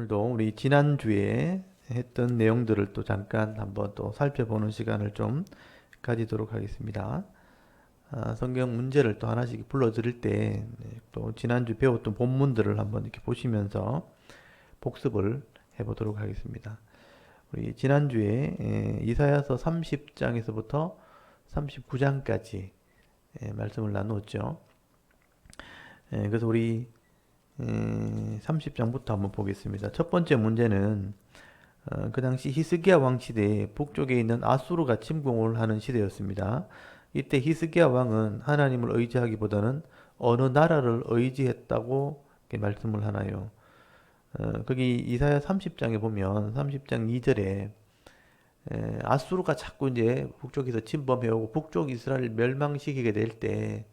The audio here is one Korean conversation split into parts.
오늘도 우리 지난주에 했던 내용들을 또 잠깐 한번 또 살펴보는 시간을 좀 가지도록 하겠습니다. 성경 문제를 또 하나씩 불러드릴 때 또 지난주 배웠던 본문들을 한번 이렇게 보시면서 복습을 해보도록 하겠습니다. 우리 지난주에 이사야서 30장에서부터 39장까지 말씀을 나누었죠. 그래서 우리 30장부터 한번 보겠습니다. 첫 번째 문제는 그 당시 히스기야 왕 시대에 북쪽에 있는 아수르가 침공을 하는 시대였습니다. 이때 히스기야 왕은 하나님을 의지하기보다는 어느 나라를 의지했다고 이렇게 말씀을 하나요. 거기 이사야 30장에 보면 30장 2절에 아수르가 자꾸 이제 북쪽에서 침범해오고 북쪽 이스라엘을 멸망시키게 될 때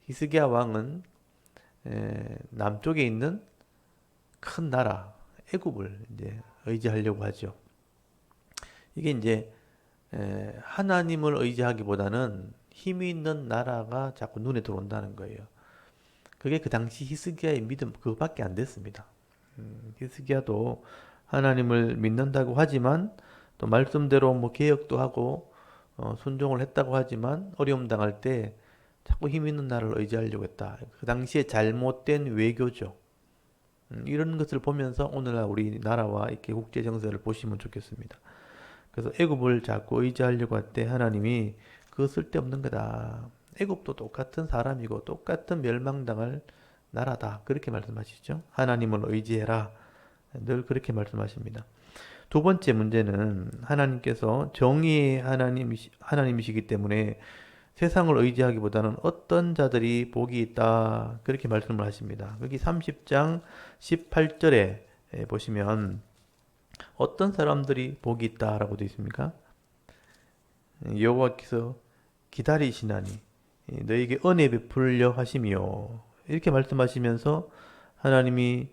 히스기야 왕은 남쪽에 있는 큰 나라 애굽을 이제 의지하려고 하죠. 이게 이제 하나님을 의지하기보다는 힘이 있는 나라가 자꾸 눈에 들어온다는 거예요. 그게 그 당시 히스기야의 믿음 그거밖에 안 됐습니다. 히스기야도 하나님을 믿는다고 하지만 또 말씀대로 뭐 개혁도 하고 순종을 했다고 하지만 어려움 당할 때 자꾸 힘 있는 나라를 의지하려고 했다. 그 당시에 잘못된 외교죠. 이런 것을 보면서 오늘날 우리나라와 이렇게 국제 정세를 보시면 좋겠습니다. 그래서 애굽을 자꾸 의지하려고 할 때 하나님이 그거 쓸데없는 거다. 애굽도 똑같은 사람이고 똑같은 멸망당할 나라다. 그렇게 말씀하시죠. 하나님을 의지해라. 늘 그렇게 말씀하십니다. 두 번째 문제는 하나님께서 정의의 하나님이시기 때문에 세상을 의지하기보다는 어떤 자들이 복이 있다. 그렇게 말씀을 하십니다. 여기 30장 18절에 보시면 어떤 사람들이 복이 있다라고 되어 있습니까? 여호와께서 기다리시나니 너에게 은혜 베풀려 하시며 이렇게 말씀하시면서 하나님이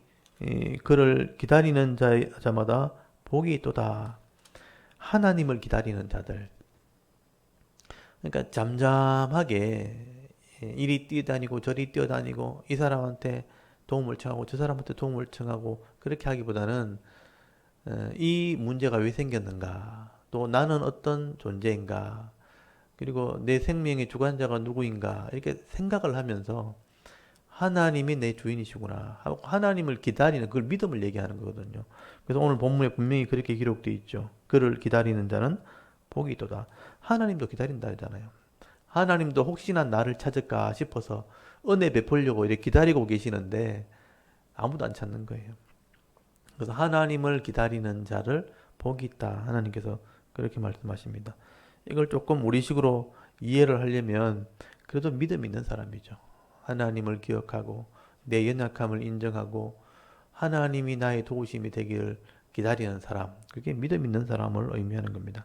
그를 기다리는 자마다 복이 있도다. 하나님을 기다리는 자들. 그러니까 잠잠하게 이리 뛰어다니고 저리 뛰어다니고 이 사람한테 도움을 청하고 저 사람한테 도움을 청하고 그렇게 하기보다는 이 문제가 왜 생겼는가, 또 나는 어떤 존재인가, 그리고 내 생명의 주관자가 누구인가 이렇게 생각을 하면서 하나님이 내 주인이시구나 하고 하나님을 기다리는 그걸 믿음을 얘기하는 거거든요. 그래서 오늘 본문에 분명히 그렇게 기록되어 있죠. 그를 기다리는 자는 복이 있도다. 하나님도 기다린다 하잖아요. 하나님도 혹시나 나를 찾을까 싶어서 은혜 베풀려고 이렇게 기다리고 계시는데 아무도 안 찾는 거예요. 그래서 하나님을 기다리는 자를 복이 있다. 하나님께서 그렇게 말씀하십니다. 이걸 조금 우리식으로 이해를 하려면 그래도 믿음 있는 사람이죠. 하나님을 기억하고 내 연약함을 인정하고 하나님이 나의 도우심이 되기를 기다리는 사람. 그게 믿음 있는 사람을 의미하는 겁니다.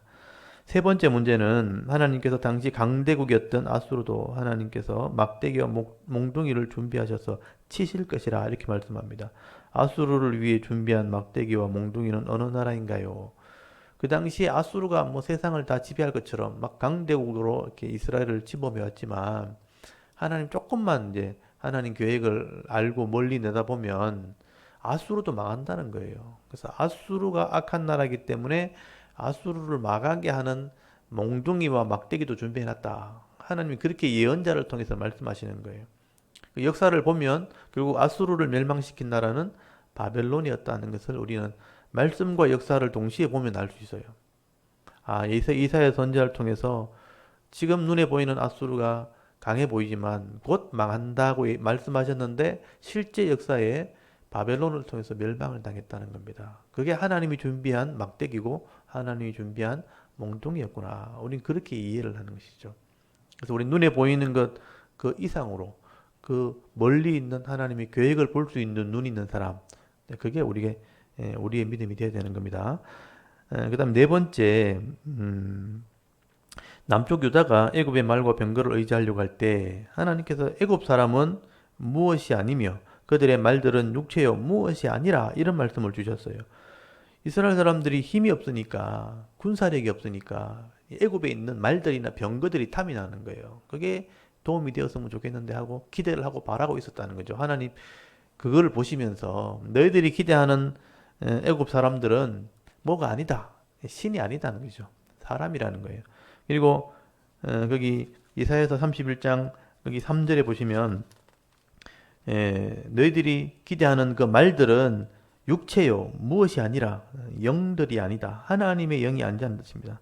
세 번째 문제는 하나님께서 당시 강대국이었던 아수르도 하나님께서 막대기와 몽둥이를 준비하셔서 치실 것이라 이렇게 말씀합니다. 아수르를 위해 준비한 막대기와 몽둥이는 어느 나라인가요? 그 당시에 아수르가 뭐 세상을 다 지배할 것처럼 막 강대국으로 이렇게 이스라엘을 침범해 왔지만 하나님 조금만 이제 하나님 계획을 알고 멀리 내다보면 아수르도 망한다는 거예요. 그래서 아수르가 악한 나라이기 때문에 아수르를 망하게 하는 몽둥이와 막대기도 준비해놨다. 하나님이 그렇게 예언자를 통해서 말씀하시는 거예요. 그 역사를 보면 결국 아수르를 멸망시킨 나라는 바벨론이었다는 것을 우리는 말씀과 역사를 동시에 보면 알 수 있어요. 이사야 선지자를 통해서 지금 눈에 보이는 아수르가 강해 보이지만 곧 망한다고 말씀하셨는데 실제 역사에 바벨론을 통해서 멸망을 당했다는 겁니다. 그게 하나님이 준비한 막대기고 하나님이 준비한 몽둥이였구나. 우린 그렇게 이해를 하는 것이죠. 그래서 우리 눈에 보이는 것 그 이상으로 그 멀리 있는 하나님의 계획을 볼 수 있는 눈이 있는 사람. 그게 우리의 믿음이 되어야 되는 겁니다. 그 다음 네 번째, 남쪽 유다가 애굽의 말과 병거를 의지하려고 할 때 하나님께서 애굽 사람은 무엇이 아니며 그들의 말들은 육체요 무엇이 아니라 이런 말씀을 주셨어요. 이스라엘 사람들이 힘이 없으니까 군사력이 없으니까 애굽에 있는 말들이나 병거들이 탐이 나는 거예요. 그게 도움이 되었으면 좋겠는데 하고 기대를 하고 바라고 있었다는 거죠. 하나님 그거를 보시면서 너희들이 기대하는 애굽 사람들은 뭐가 아니다. 신이 아니다는 거죠. 사람이라는 거예요. 그리고 거기 이사야서 31장 여기 3절에 보시면 너희들이 기대하는 그 말들은 육체요 무엇이 아니라 영들이 아니다. 하나님의 영이 아니라는 뜻입니다.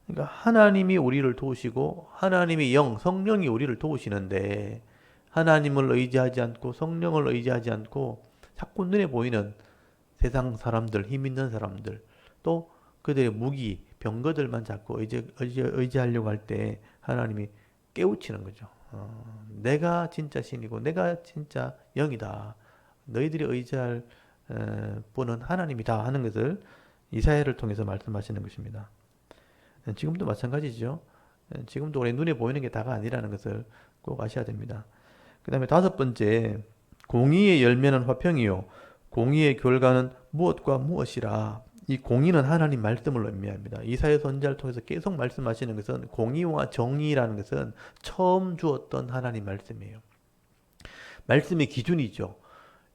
그러니까 하나님이 우리를 도우시고 하나님의 영, 성령이 우리를 도우시는데 하나님을 의지하지 않고 성령을 의지하지 않고 자꾸 눈에 보이는 세상 사람들, 힘 있는 사람들, 또 그들의 무기, 병거들만 자꾸 의지하려고 할 때 하나님이 깨우치는 거죠. 내가 진짜 신이고 내가 진짜 영이다. 너희들이 의지할 분은 하나님이다 하는 것을 이사야를 통해서 말씀하시는 것입니다. 지금도 마찬가지죠. 지금도 우리 눈에 보이는 게 다가 아니라는 것을 꼭 아셔야 됩니다. 그 다음에 다섯 번째, 공의의 열매는 화평이요 공의의 결과는 무엇과 무엇이라. 이 공의는 하나님 말씀을 의미합니다. 이사야 선지자를 통해서 계속 말씀하시는 것은 공의와 정의라는 것은 처음 주었던 하나님 말씀이에요. 말씀의 기준이죠.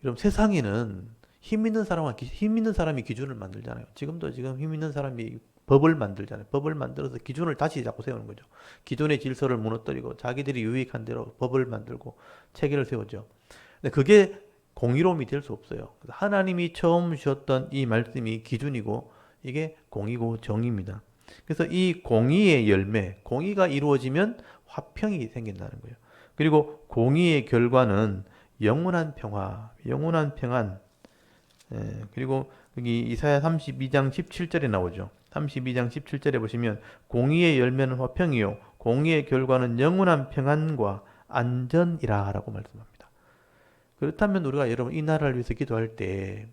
여러분 세상에는 힘 있는 사람이 기준을 만들잖아요. 지금 힘 있는 사람이 법을 만들잖아요. 법을 만들어서 기준을 다시 자꾸 세우는 거죠. 기존의 질서를 무너뜨리고 자기들이 유익한 대로 법을 만들고 체계를 세우죠. 근데 그게 공의로움이 될 수 없어요. 하나님이 처음 주셨던 이 말씀이 기준이고 이게 공의고 정의입니다. 그래서 이 공의의 열매, 공의가 이루어지면 화평이 생긴다는 거예요. 그리고 공의의 결과는 영원한 평화, 영원한 평안. 그리고 여기 이사야 32장 17절에 나오죠. 32장 17절에 보시면 공의의 열매는 화평이요 공의의 결과는 영원한 평안과 안전이라 라고 말씀합니다. 그렇다면 우리가 여러분 이 나라를 위해서 기도할 때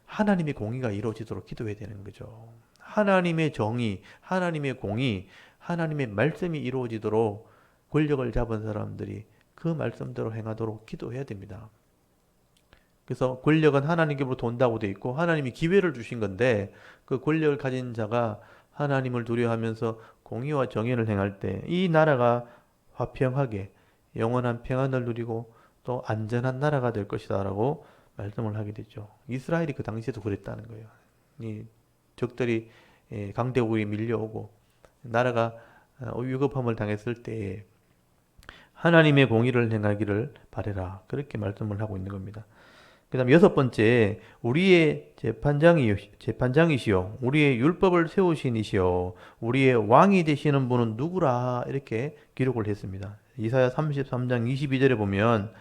하나님의 공의가 이루어지도록 기도해야 되는 거죠. 하나님의 정의, 하나님의 공의, 하나님의 말씀이 이루어지도록 권력을 잡은 사람들이 그 말씀대로 행하도록 기도해야 됩니다. 그래서 권력은 하나님께로부터 온다고 되어 있고 하나님이 기회를 주신 건데 그 권력을 가진 자가 하나님을 두려워하면서 공의와 정의를 행할 때 이 나라가 화평하게 영원한 평안을 누리고 또 안전한 나라가 될 것이다 라고 말씀을 하게 되죠. 이스라엘이 그 당시에도 그랬다는 거예요. 이 적들이 강대국이 밀려오고 나라가 위급함을 당했을 때 하나님의 공의를 행하기를 바라라. 그렇게 말씀을 하고 있는 겁니다. 그 다음 여섯 번째, 우리의 재판장이시요 우리의 율법을 세우신 이시요 우리의 왕이 되시는 분은 누구라 이렇게 기록을 했습니다. 이사야 33장 22절에 보면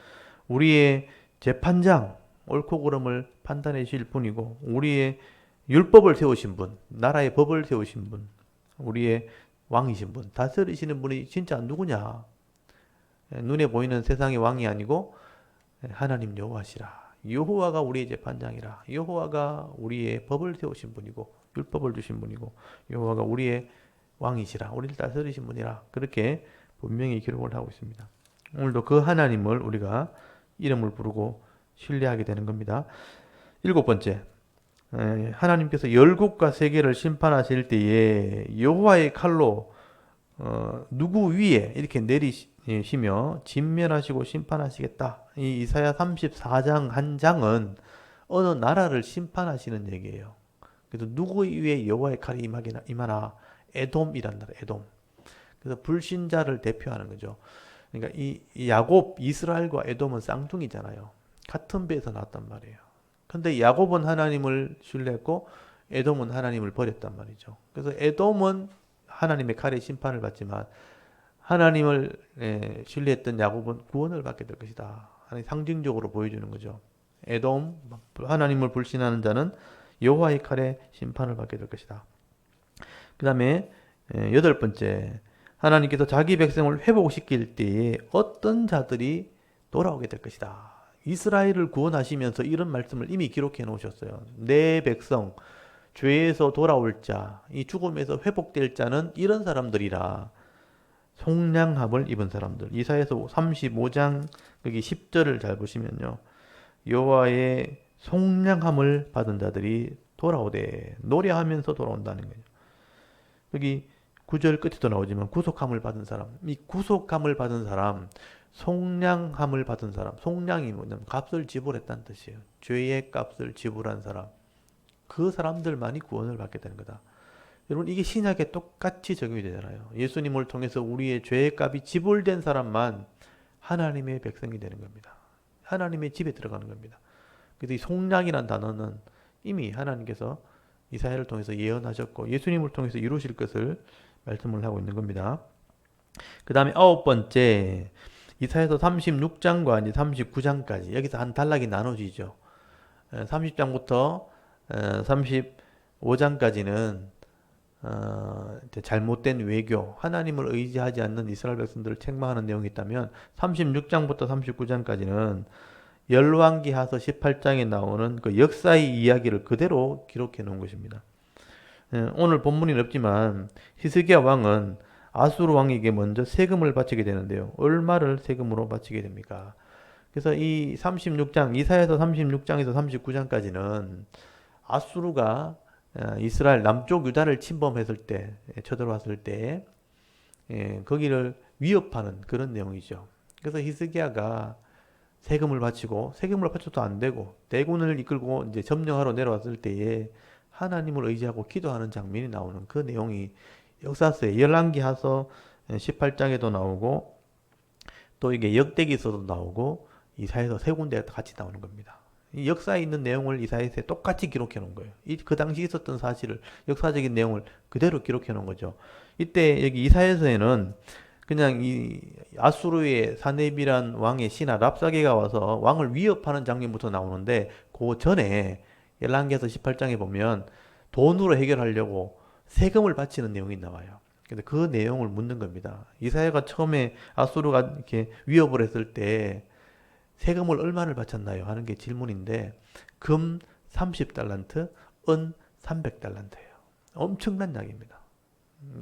우리의 재판장, 옳고 그름을 판단해 주실 분이고 우리의 율법을 세우신 분, 나라의 법을 세우신 분, 우리의 왕이신 분, 다스리시는 분이 진짜 누구냐? 눈에 보이는 세상의 왕이 아니고 하나님 여호와시라. 여호와가 우리의 재판장이라. 여호와가 우리의 법을 세우신 분이고 율법을 주신 분이고 여호와가 우리의 왕이시라. 우리를 다스리신 분이라. 그렇게 분명히 기록을 하고 있습니다. 오늘도 그 하나님을 우리가 이름을 부르고 신뢰하게 되는 겁니다. 일곱 번째, 하나님께서 열국과 세계를 심판하실 때에 여호와의 칼로 누구 위에 이렇게 내리시며 진멸하시고 심판하시겠다. 이 이사야 34장 한 장은 어느 나라를 심판하시는 얘기예요. 그래서 누구 위에 여호와의 칼이 임하나 에돔이란 나라, 에돔. 그래서 불신자를 대표하는 거죠. 그러니까 이 야곱, 이스라엘과 에돔은 쌍둥이잖아요. 같은 배에서 나왔단 말이에요. 근데 야곱은 하나님을 신뢰했고 에돔은 하나님을 버렸단 말이죠. 그래서 에돔은 하나님의 칼의 심판을 받지만 하나님을 신뢰했던 야곱은 구원을 받게 될 것이다. 상징적으로 보여주는 거죠. 에돔, 하나님을 불신하는 자는 여호와의 칼의 심판을 받게 될 것이다. 그 다음에 여덟 번째, 하나님께서 자기 백성을 회복시킬 때에 어떤 자들이 돌아오게 될 것이다. 이스라엘을 구원하시면서 이런 말씀을 이미 기록해 놓으셨어요. 내 백성, 죄에서 돌아올 자, 이 죽음에서 회복될 자는 이런 사람들이라. 속량함을 입은 사람들. 이사야서 35장 여기 10절을 잘 보시면요. 여호와의 속량함을 받은 자들이 돌아오되 노래하면서 돌아온다는 거예요. 여기 9절 끝에도 나오지만 구속함을 받은 사람. 이 구속함을 받은 사람, 속량함을 받은 사람. 속량이 뭐냐면 값을 지불했다는 뜻이에요. 죄의 값을 지불한 사람. 그 사람들만이 구원을 받게 되는 거다. 여러분 이게 신약에 똑같이 적용이 되잖아요. 예수님을 통해서 우리의 죄의 값이 지불된 사람만 하나님의 백성이 되는 겁니다. 하나님의 집에 들어가는 겁니다. 그래서 이 속량이라는 단어는 이미 하나님께서 이사야를 통해서 예언하셨고 예수님을 통해서 이루실 것을 말씀을 하고 있는 겁니다. 그 다음에 9번째, 이사야서 36장과 이제 39장까지 여기서 한 단락이 나눠지죠. 30장부터 35장까지는 잘못된 외교, 하나님을 의지하지 않는 이스라엘 백성들을 책망하는 내용이 있다면 36장부터 39장까지는 열왕기하서 18장에 나오는 그 역사의 이야기를 그대로 기록해 놓은 것입니다. 오늘 본문이 없지만 히스기야 왕은 아수르 왕에게 먼저 세금을 바치게 되는데요. 얼마를 세금으로 바치게 됩니까? 그래서 이 36장, 이사야서 36장에서 39장까지는 아수르가 이스라엘 남쪽 유다를 침범했을 때, 쳐들어왔을 때, 거기를 위협하는 그런 내용이죠. 그래서 히스기야가 세금을 바치고, 세금을 바쳐도 안 되고, 대군을 이끌고 이제 점령하러 내려왔을 때에 하나님을 의지하고 기도하는 장면이 나오는 그 내용이 역사서에 열왕기하서 18장에도 나오고, 또 이게 역대기서도 나오고, 이사야서 세 군데가 같이 나오는 겁니다. 이 역사에 있는 내용을 이사야서에 똑같이 기록해 놓은 거예요. 그 당시 있었던 사실을, 역사적인 내용을 그대로 기록해 놓은 거죠. 이때 여기 이사야서에는 그냥 이 아수르의 사네비란 왕의 신하 랍사게가 와서 왕을 위협하는 장면부터 나오는데 그 전에 열왕기서 18장에 보면 돈으로 해결하려고 세금을 바치는 내용이 나와요. 근데 그 내용을 묻는 겁니다. 이사야가 처음에 아수르가 이렇게 위협을 했을 때 세금을 얼마를 바쳤나요? 하는 게 질문인데 금 30달란트, 은 300달란트예요. 엄청난 양입니다.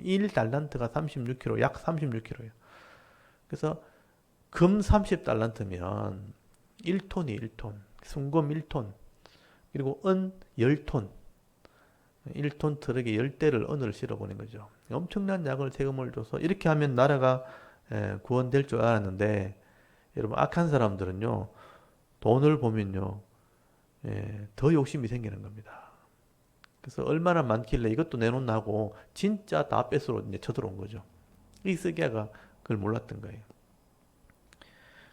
1달란트가 36kg, 약 36kg예요. 그래서 금 30달란트면 1톤이 1톤, 순금 1톤, 그리고 은 10톤, 1톤 트럭에 10대를 은을 실어보낸 거죠. 엄청난 양을 세금을 줘서 이렇게 하면 나라가 구원될 줄 알았는데 여러분 악한 사람들은요 돈을 보면요 더 욕심이 생기는 겁니다. 그래서 얼마나 많길래 이것도 내놓나 하고 진짜 다 뺏으러 이제 쳐들어온 거죠. 히스기야가 그걸 몰랐던 거예요.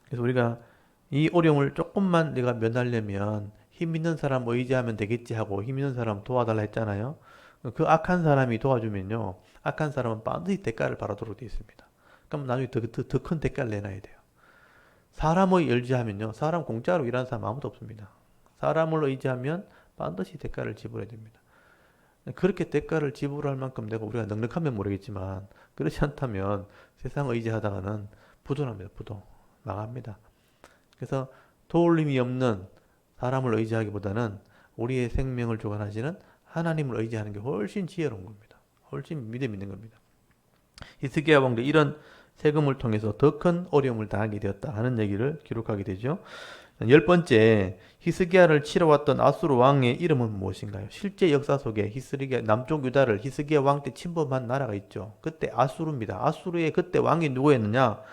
그래서 우리가 이 어려움을 조금만 내가 면하려면 힘 있는 사람 의지하면 되겠지 하고 힘 있는 사람 도와달라 했잖아요. 그 악한 사람이 도와주면요 악한 사람은 반드시 대가를 받도록 되어 있습니다. 그럼 나중에 더 큰 대가를 내놔야 돼요. 사람을 의지하면요 사람 공짜로 일하는 사람 아무도 없습니다. 사람을 의지하면 반드시 대가를 지불해야 됩니다. 그렇게 대가를 지불할 만큼 내가 우리가 넉넉하면 모르겠지만 그렇지 않다면 세상 의지하다가는 부도납니다. 부도. 망합니다. 그래서 도울 힘이 없는 사람을 의지하기보다는 우리의 생명을 주관하시는 하나님을 의지하는 게 훨씬 지혜로운 겁니다. 훨씬 믿음 있는 겁니다. 히스기야 왕도 이런 세금을 통해서 더 큰 어려움을 당하게 되었다 하는 얘기를 기록하게 되죠. 10번째, 히스기야를 치러왔던 아수르 왕의 이름은 무엇인가요? 실제 역사 속에 히스기야 남쪽 유다를 히스기야 왕 때 침범한 나라가 있죠. 그때 아수르입니다. 아수르의 그때 왕이 누구였느냐?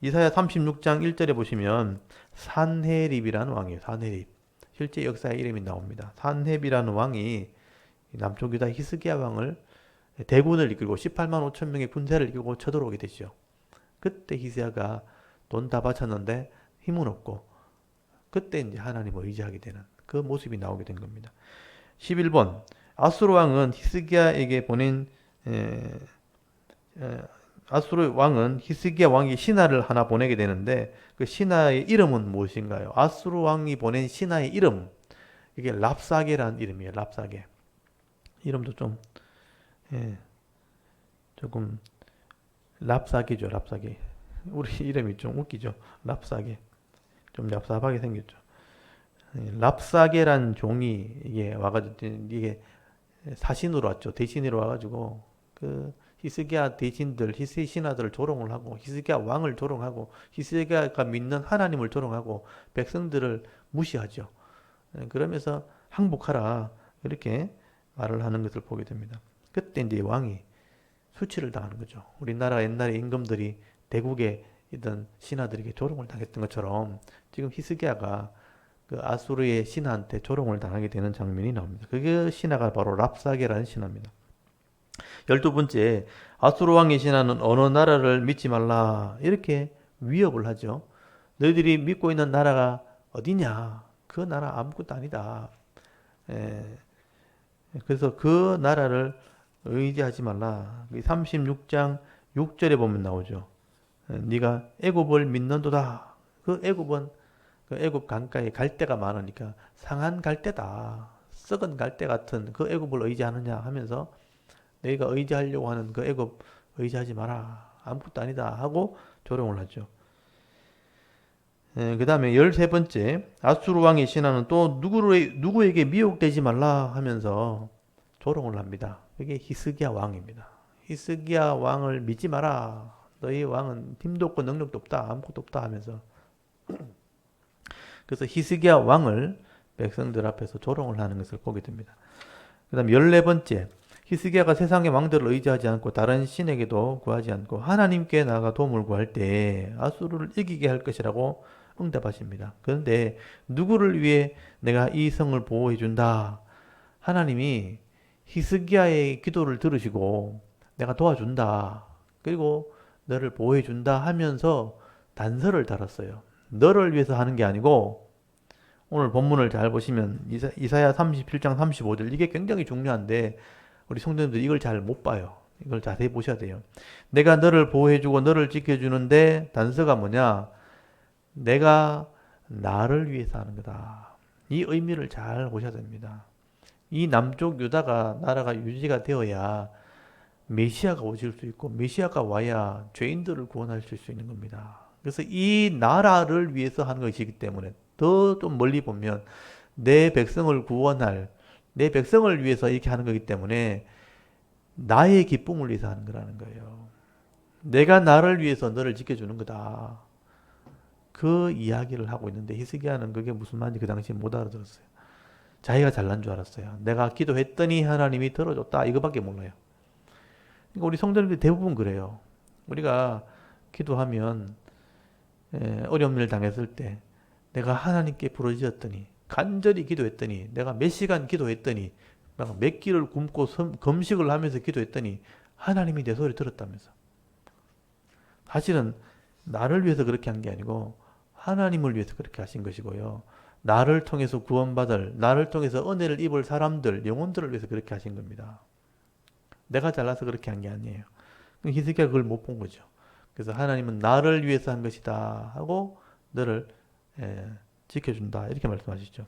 이사야 36장 1절에 보시면 산헤립이라는 왕이에요. 산헤립. 실제 역사의 이름이 나옵니다. 산헤립이라는 왕이 남쪽 유다 히스기야 왕을 대군을 이끌고 18만 5천 명의 군대를 이끌고 쳐들어오게 되죠. 그때 히스기야가 돈 다 바쳤는데 힘은 없고 그때 이제 하나님을 의지하게 되는 그 모습이 나오게 된 겁니다. 11번 아수르 왕은 히스기야에게 보낸 아수르 왕은 히스기야 왕이 신하를 하나 보내게 되는데 그 신하의 이름은 무엇인가요? 아수르 왕이 보낸 신하의 이름 이게 랍사게라는 이름이에요. 랍사게 이름도 좀 조금 랍사게죠. 랍사게 우리 이름이 좀 웃기죠. 랍사게 좀 얍삽하게 생겼죠. 랍사게란 종이 이게 와가지고 이게 사신으로 왔죠. 대신으로 와가지고 그 히스기야 대신들, 히스기 신하들을 조롱을 하고 히스기야 왕을 조롱하고 히스기야가 믿는 하나님을 조롱하고 백성들을 무시하죠. 그러면서 항복하라 이렇게 말을 하는 것을 보게 됩니다. 그때 이제 왕이 수치를 당하는 거죠. 우리나라 옛날에 임금들이 대국에 있던 신하들에게 조롱을 당했던 것처럼 지금 히스기야가 그 아수르의 신하한테 조롱을 당하게 되는 장면이 나옵니다. 그게 신하가 바로 랍사게라는 신하입니다. 12번째, 아수르 왕의 신하는 어느 나라를 믿지 말라 이렇게 위협을 하죠. 너희들이 믿고 있는 나라가 어디냐? 그 나라 아무것도 아니다. 예, 그래서 그 나라를 의지하지 말라. 36장 6절에 보면 나오죠. 네가 애굽을 믿는도다. 그 애굽은 그 애굽 강가에 갈대가 많으니까 상한 갈대다. 썩은 갈대 같은 그 애굽을 의지하느냐 하면서 너희가 의지하려고 하는 그 애굽 의지하지 마라. 아무것도 아니다 하고 조롱을 하죠. 그 다음에 13번째, 아수르 왕의 신하는 또 누구에게 미혹되지 말라 하면서 조롱을 합니다. 이게 히스기야 왕입니다. 히스기야 왕을 믿지 마라. 너희 왕은 힘도 없고 능력도 없다. 아무것도 없다 하면서. 그래서 히스기야 왕을 백성들 앞에서 조롱을 하는 것을 보게 됩니다. 그 다음 14번째, 히스기야가 세상의 왕들을 의지하지 않고 다른 신에게도 구하지 않고 하나님께 나아가 도움을 구할 때 아수르를 이기게 할 것이라고 응답하십니다. 그런데 누구를 위해 내가 이 성을 보호해 준다. 하나님이 히스기야의 기도를 들으시고 내가 도와준다. 그리고 너를 보호해 준다 하면서 단서를 달았어요. 너를 위해서 하는 게 아니고 오늘 본문을 잘 보시면 이사야 37장 35절 이게 굉장히 중요한데 우리 성도님들 이걸 잘 못 봐요. 이걸 자세히 보셔야 돼요. 내가 너를 보호해주고 너를 지켜주는데 단서가 뭐냐? 내가 나를 위해서 하는 거다. 이 의미를 잘 보셔야 됩니다. 이 남쪽 유다가 나라가 유지가 되어야 메시아가 오실 수 있고 메시아가 와야 죄인들을 구원하실 수 있는 겁니다. 그래서 이 나라를 위해서 하는 것이기 때문에 더 좀 멀리 보면 내 백성을 구원할 내 백성을 위해서 이렇게 하는 거기 때문에 나의 기쁨을 위해서 하는 거라는 거예요. 내가 나를 위해서 너를 지켜주는 거다. 그 이야기를 하고 있는데 히스기야는 그게 무슨 말인지 그 당시에 못 알아들었어요. 자기가 잘난 줄 알았어요. 내가 기도했더니 하나님이 들어줬다. 이거밖에 몰라요. 그러니까 우리 성도님들 대부분 그래요. 우리가 기도하면 어려운 일을 당했을 때 내가 하나님께 부르짖었더니 간절히 기도했더니 내가 몇 시간 기도했더니 몇 끼를 굶고 금식을 하면서 기도했더니 하나님이 내 소리 들었다면서. 사실은 나를 위해서 그렇게 한 게 아니고 하나님을 위해서 그렇게 하신 것이고요. 나를 통해서 구원받을, 나를 통해서 은혜를 입을 사람들, 영혼들을 위해서 그렇게 하신 겁니다. 내가 잘나서 그렇게 한 게 아니에요. 히스기야가 그걸 못 본 거죠. 그래서 하나님은 나를 위해서 한 것이다 하고 너를 지켜준다 이렇게 말씀하시죠.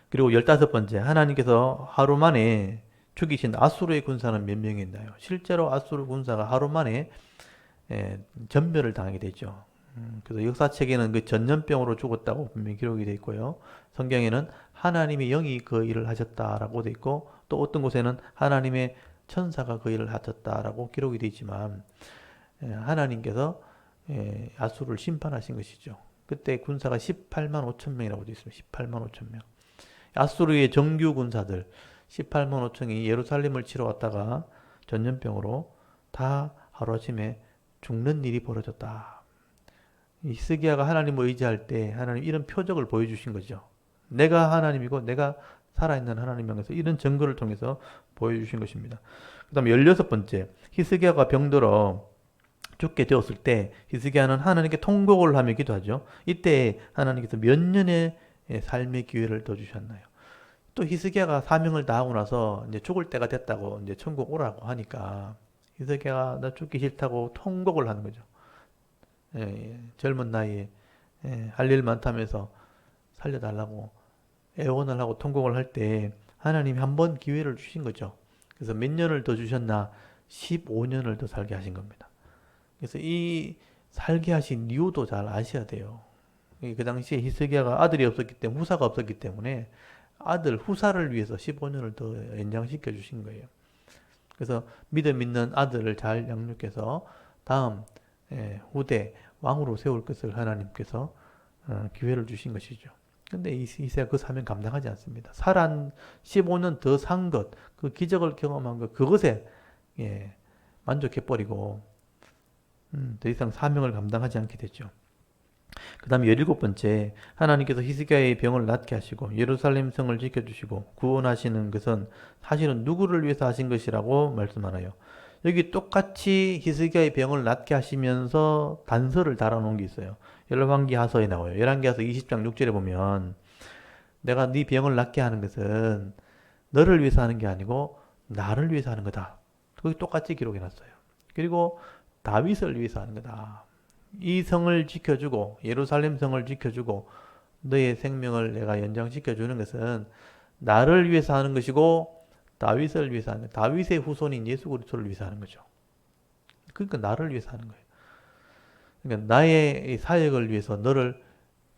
그리고 15번째, 하나님께서 하루 만에 죽이신 아수르의 군사는 몇 명이 있나요? 실제로 아수르 군사가 하루 만에 전멸을 당하게 되죠. 그래서 역사책에는 그 전염병으로 죽었다고 분명히 기록이 되어 있고요. 성경에는 하나님의 영이 그 일을 하셨다라고 되어 있고 또 어떤 곳에는 하나님의 천사가 그 일을 하셨다라고 기록이 되어 있지만 하나님께서 아수르를 심판하신 것이죠. 그때 군사가 18만 5천 명이라고 되어 있습니다. 18만 5천 명. 아수르의 정규 군사들 18만 5천이 예루살렘을 치러 왔다가 전염병으로 다 하루아침에 죽는 일이 벌어졌다. 히스기야가 하나님을 의지할 때 하나님 이런 표적을 보여주신 거죠. 내가 하나님이고 내가 살아있는 하나님이면서 이런 증거를 통해서 보여주신 것입니다. 그 다음에 16번째, 히스기야가 병들어 죽게 되었을 때 히스기야는 하나님께 통곡을 하며 기도하죠. 이때 하나님께서 몇 년의 삶의 기회를 더 주셨나요? 또 히스기야가 사명을 다하고 나서 이제 죽을 때가 됐다고 이제 천국 오라고 하니까 히스기야가 나 죽기 싫다고 통곡을 하는 거죠. 젊은 나이에 할 일 많다면서 살려달라고 애원을 하고 통곡을 할 때 하나님이 한 번 기회를 주신 거죠. 그래서 몇 년을 더 주셨나? 15년을 더 살게 하신 겁니다. 그래서 이 살게 하신 이유도 잘 아셔야 돼요. 그 당시에 히스기야가 아들이 없었기 때문에 후사가 없었기 때문에 아들 후사를 위해서 15년을 더 연장시켜 주신 거예요. 그래서 믿음 있는 아들을 잘 양육해서 다음 후대 왕으로 세울 것을 하나님께서 기회를 주신 것이죠. 근데 이새가 그 사명 감당하지 않습니다. 15년 더 산 것, 그 기적을 경험한 것, 그것에 만족해버리고 더 이상 사명을 감당하지 않게 됐죠. 그 다음에 17번째, 하나님께서 히스기야의 병을 낫게 하시고 예루살렘 성을 지켜주시고 구원하시는 것은 사실은 누구를 위해서 하신 것이라고 말씀하나요? 여기 똑같이 히스기야의 병을 낫게 하시면서 단서를 달아놓은 게 있어요. 열왕기하서에 나와요. 열왕기하서 20장 6절에 보면 내가 네 병을 낫게 하는 것은 너를 위해서 하는 게 아니고 나를 위해서 하는 거다. 그게 똑같이 기록해놨어요. 그리고 다윗을 위해서 하는 거다. 이 성을 지켜주고 예루살렘 성을 지켜주고 너의 생명을 내가 연장시켜 주는 것은 나를 위해서 하는 것이고 다윗을 위해서 하는 거예요. 다윗의 후손인 예수 그리스도를 위해서 하는 거죠. 그러니까 나를 위해서 하는 거예요. 그러니까 나의 사역을 위해서 너를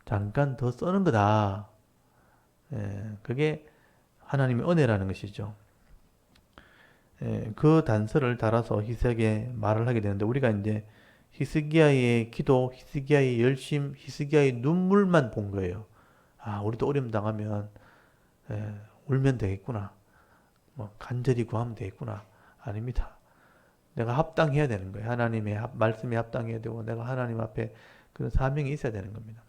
잠깐 더 쓰는 거다. 그게 하나님의 은혜라는 것이죠. 그 단서를 달아서 히스기야에게 말을 하게 되는데 우리가 이제 히스기야의 기도, 히스기야의 열심, 히스기야의 눈물만 본 거예요. 아, 우리도 어려움 당하면 울면 되겠구나. 뭐 간절히 구하면 되겠구나. 아닙니다. 내가 합당해야 되는 거예요. 하나님의 말씀에 합당해야 되고 내가 하나님 앞에 그런 사명이 있어야 되는 겁니다.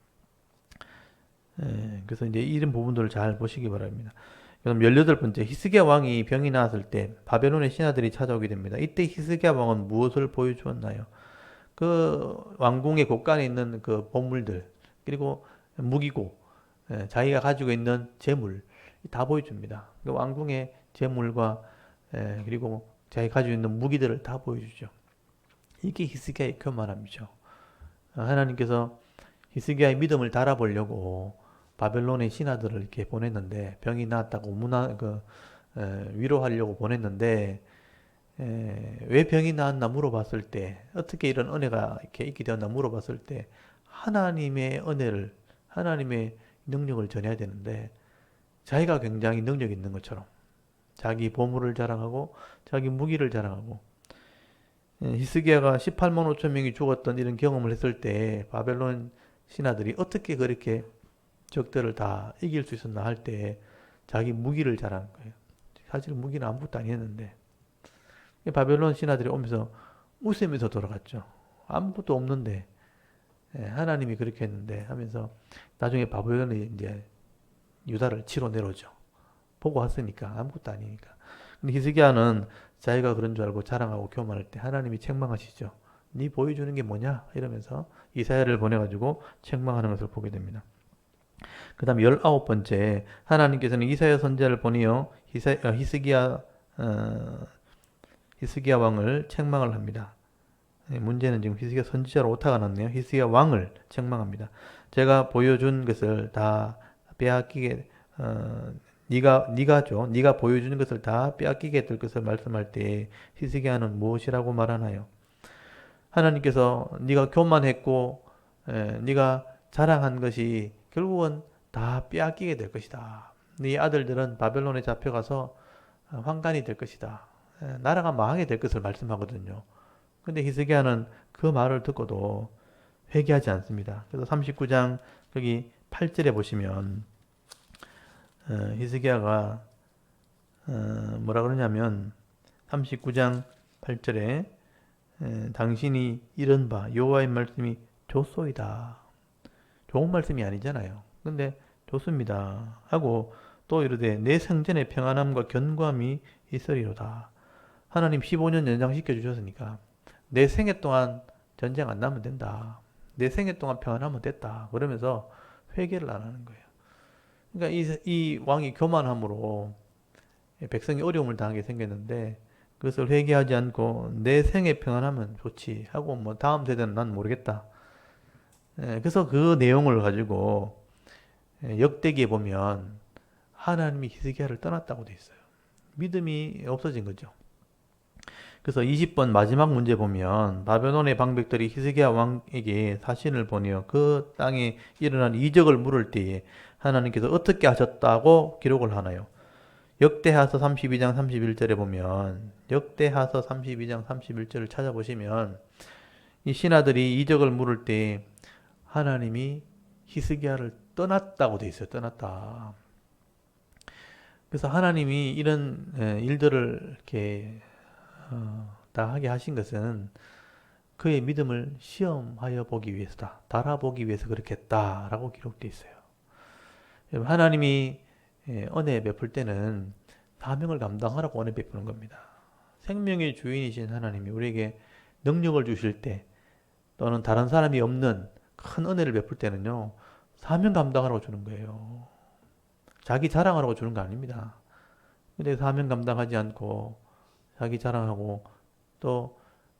그래서 이제 이런 부분들을 잘 보시기 바랍니다. 그럼 18번째, 히스기야 왕이 병이 나았을 때 바벨론의 신하들이 찾아오게 됩니다. 이때 히스기야 왕은 무엇을 보여주었나요? 그 왕궁의 곳간에 있는 그 보물들, 그리고 무기고, 자기가 가지고 있는 재물 다 보여줍니다. 그 왕궁의 재물과 그리고 자기가 가지고 있는 무기들을 다 보여주죠. 이게 히스기야의 교만함이죠. 하나님께서 히스기야의 믿음을 달아보려고 바벨론의 신하들을 이렇게 보냈는데 병이 나았다고 위로하려고 보냈는데 왜 병이 나았나 물어봤을 때 어떻게 이런 은혜가 이렇게 있게 되었나 물어봤을 때 하나님의 은혜를 하나님의 능력을 전해야 되는데 자기가 굉장히 능력 있는 것처럼 자기 보물을 자랑하고 자기 무기를 자랑하고 히스기야가 18만 5천 명이 죽었던 이런 경험을 했을 때 바벨론 신하들이 어떻게 그렇게 적들을 다 이길 수 있었나 할 때 자기 무기를 자랑한 거예요. 사실 무기는 아무것도 아니었는데 바벨론 신하들이 오면서 웃으면서 돌아갔죠. 아무것도 없는데 하나님이 그렇게 했는데 하면서 나중에 바벨론이 이제 유다를 치러 내려오죠. 보고 왔으니까 아무것도 아니니까. 근데 히스기야는 자기가 그런 줄 알고 자랑하고 교만할 때 하나님이 책망하시죠. 네 보여주는 게 뭐냐? 이러면서 이사야를 보내가지고 책망하는 것을 보게 됩니다. 그 다음 19번째 하나님께서는 이사야 선지자를 보내어 히스기야 왕을 책망을 합니다. 문제는 지금 히스기야 선지자로 오타가 났네요. 히스기야 왕을 책망합니다. 제가 보여준 것을 다 빼앗기게 네가 보여주는 것을 다 빼앗기게 될 것을 말씀할 때 히스기야는 무엇이라고 말하나요? 하나님께서 네가 교만했고 네가 자랑한 것이 결국은 다 빼앗기게 될 것이다. 네 아들들은 바벨론에 잡혀가서 환관이 될 것이다. 나라가 망하게 될 것을 말씀하거든요. 근데 히스기야는 그 말을 듣고도 회개하지 않습니다. 그래서 39장 여기 8절에 보시면 히스기야가 뭐라 그러냐면 39장 8절에 당신이 이른 바 여호와의 말씀이 좋소이다. 좋은 말씀이 아니잖아요. 근데 좋습니다. 하고 또 이르되 내 생전에 평안함과 견고함이 있으리로다. 하나님 15년 연장시켜 주셨으니까 내 생애 동안 전쟁 안 나면 된다. 내 생애 동안 평안하면 됐다. 그러면서 회개를 안 하는 거예요. 그러니까 이 왕이 교만함으로 백성이 어려움을 당하게 생겼는데 그것을 회개하지 않고 내 생애 평안하면 좋지 하고 뭐 다음 세대는 난 모르겠다. 그래서 그 내용을 가지고 역대기에 보면 하나님이 히스기야를 떠났다고 돼 있어요. 믿음이 없어진 거죠. 그래서 20번 마지막 문제 보면 바벨론의 방백들이 히스기야 왕에게 사신을 보내어 그 땅에 일어난 이적을 물을 때에 하나님께서 어떻게 하셨다고 기록을 하나요? 역대하서 32장 31절에 보면 역대하서 32장 31절을 찾아보시면 이 신하들이 이적을 물을 때 하나님이 히스기야를 떠났다고 돼 있어요. 떠났다. 그래서 하나님이 이런 일들을 이렇게 다 하게 하신 것은 그의 믿음을 시험하여 보기 위해서다. 달아보기 위해서 그렇게 했다라고 기록되어 있어요. 하나님이 은혜 베풀 때는 사명을 감당하라고 은혜 베푸는 겁니다. 생명의 주인이신 하나님이 우리에게 능력을 주실 때 또는 다른 사람이 없는 큰 은혜를 베풀 때는요. 사명 감당하라고 주는 거예요. 자기 자랑하라고 주는 거 아닙니다. 근데 사명 감당하지 않고 자기 자랑하고 또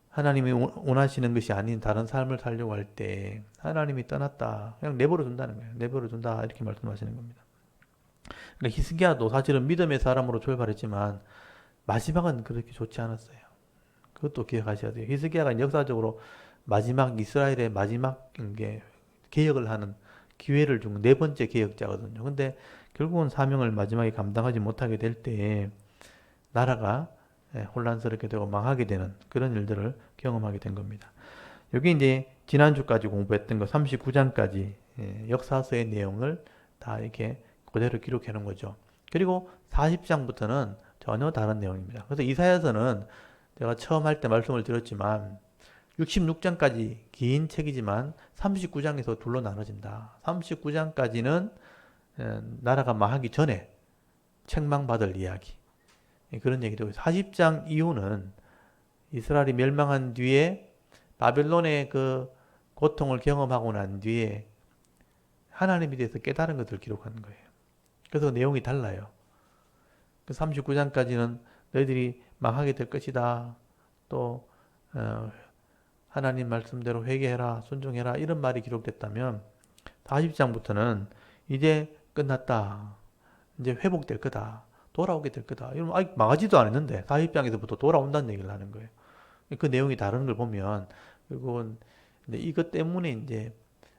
하나님이 원하시는 것이 아닌 다른 삶을 살려고 할 때 하나님이 떠났다. 그냥 내버려 둔다는 거예요. 내버려 둔다. 이렇게 말씀하시는 겁니다. 그러니까 히스기야도 사실은 믿음의 사람으로 출발했지만 마지막은 그렇게 좋지 않았어요. 그것도 기억하셔야 돼요. 히스기야가 역사적으로 마지막 이스라엘의 마지막 개혁을 하는 기회를 준 네 번째 개혁자거든요. 근데 결국은 사명을 마지막에 감당하지 못하게 될 때 나라가 혼란스럽게 되고 망하게 되는 그런 일들을 경험하게 된 겁니다. 여기 이제 지난주까지 공부했던 거 39장까지 역사서의 내용을 다 이렇게 그대로 기록해 놓은 거죠. 그리고 40장부터는 전혀 다른 내용입니다. 그래서 이사야서는 제가 처음 할 때 말씀을 드렸지만 66장까지 긴 책이지만 39장에서 둘로 나눠진다. 39장까지는 나라가 망하기 전에 책망받을 이야기. 그런 얘기도 40장 이후는 이스라엘이 멸망한 뒤에 바벨론의 그 고통을 경험하고 난 뒤에 하나님에 대해서 깨달은 것들을 기록하는 거예요. 그래서 내용이 달라요. 그 39장까지는 너희들이 망하게 될 것이다. 또 하나님 말씀대로 회개해라, 순종해라 이런 말이 기록됐다면 40장부터는 이제 끝났다. 이제 회복될 거다. 돌아오게 될 거다. 이러면 아직 망하지도 않았는데 40장에서부터 돌아온다는 얘기를 하는 거예요. 그 내용이 다른 걸 보면 결국은 이것 때문에 이제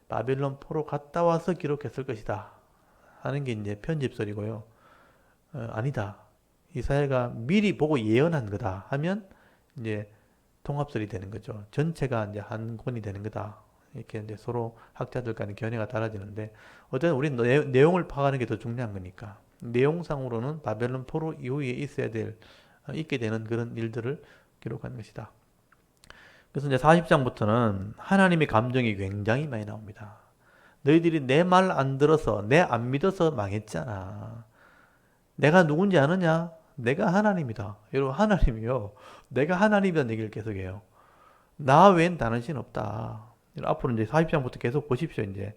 바벨론 포로 갔다 와서 기록했을 것이다 하는 게 이제 편집설이고요. 아니다. 이사야가 미리 보고 예언한 거다 하면 이제 통합설이 되는 거죠. 전체가 이제 한 권이 되는 거다. 이렇게 이제 서로 학자들 간의 견해가 달라지는데 어쨌든 우리는 내용을 파악하는 게 더 중요한 거니까. 내용상으로는 바벨론 포로 이후에 있게 되는 그런 일들을 기록한 것이다. 그래서 이제 40장부터는 하나님의 감정이 굉장히 많이 나옵니다. 너희들이 내 말 안 들어서, 내 안 믿어서 망했잖아. 내가 누군지 아느냐? 내가 하나님이다. 여러분, 하나님이요. 내가 하나님이라는 얘기를 계속해요. 나 외엔 다른 신 없다. 앞으로 이제 40장부터 계속 보십시오, 이제.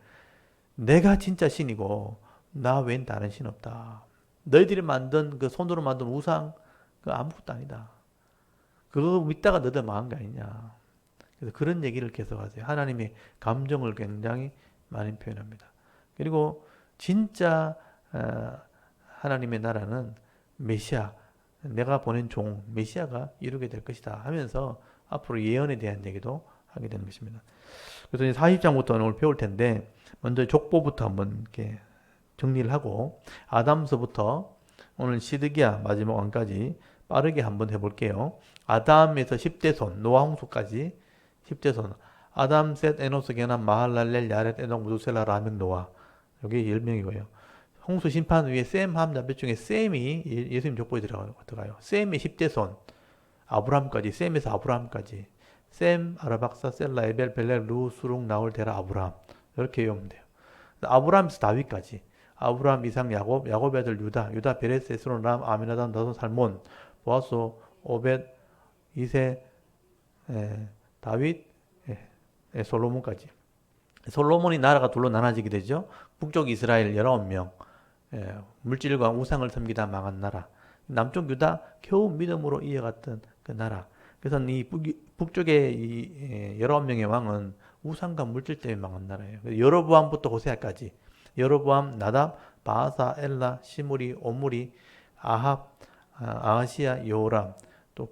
내가 진짜 신이고, 나 외엔 다른 신 없다. 너희들이 만든 그 손으로 만든 우상, 그 아무것도 아니다. 그거 믿다가 너희들 망한 거 아니냐. 그래서 그런 얘기를 계속 하세요. 하나님의 감정을 굉장히 많이 표현합니다. 그리고 진짜 하나님의 나라는 메시아, 내가 보낸 종, 메시아가 이루게 될 것이다 하면서 앞으로 예언에 대한 얘기도 하게 되는 것입니다. 그래서 이제 40장부터 오늘 배울 텐데 먼저 족보부터 한번 이렇게 정리를 하고 아담서부터 오늘 시드기야 마지막 왕까지 빠르게 한번 해볼게요. 아담에서 10대 손, 노아 홍수까지 10대 손. 아담, 셋, 에노스, 게남, 마할랄렐, 야렛, 에녹, 무두셀라, 라멕, 노아. 여기 10명이고요. 홍수 심판 위에 셈, 함, 자벳 중에 셈이 예수님 족보에 들어가요. 셈이 10대 손. 아브라함까지, 셈에서 아브라함까지. 셈, 아르박사, 셀라, 에벨, 벨렉, 루, 수룩, 나홀, 데라, 아브라함. 이렇게 외우면 돼요. 아브라함에서 다윗까지. 아브라함, 이삭, 야곱, 야곱의 아들 유다, 유다, 베레스, 에스론, 람, 아미나답, 나손, 살몬, 보아소, 오벳, 이세, 다윗, 솔로몬까지. 솔로몬이 나라가 둘로 나눠지게 되죠. 북쪽 이스라엘 19명, 물질과 우상을 섬기다 망한 나라. 남쪽 유다 겨우 믿음으로 이어갔던 그 나라. 그래서 이 북쪽의 이 19명의 왕은 우상과 물질 때문에 망한 나라예요. 여로보암부터 호세아까지. 여로보암, 나답, 바하사, 엘라, 시므리, 오므리, 아합, 아하시야, 여호람. 또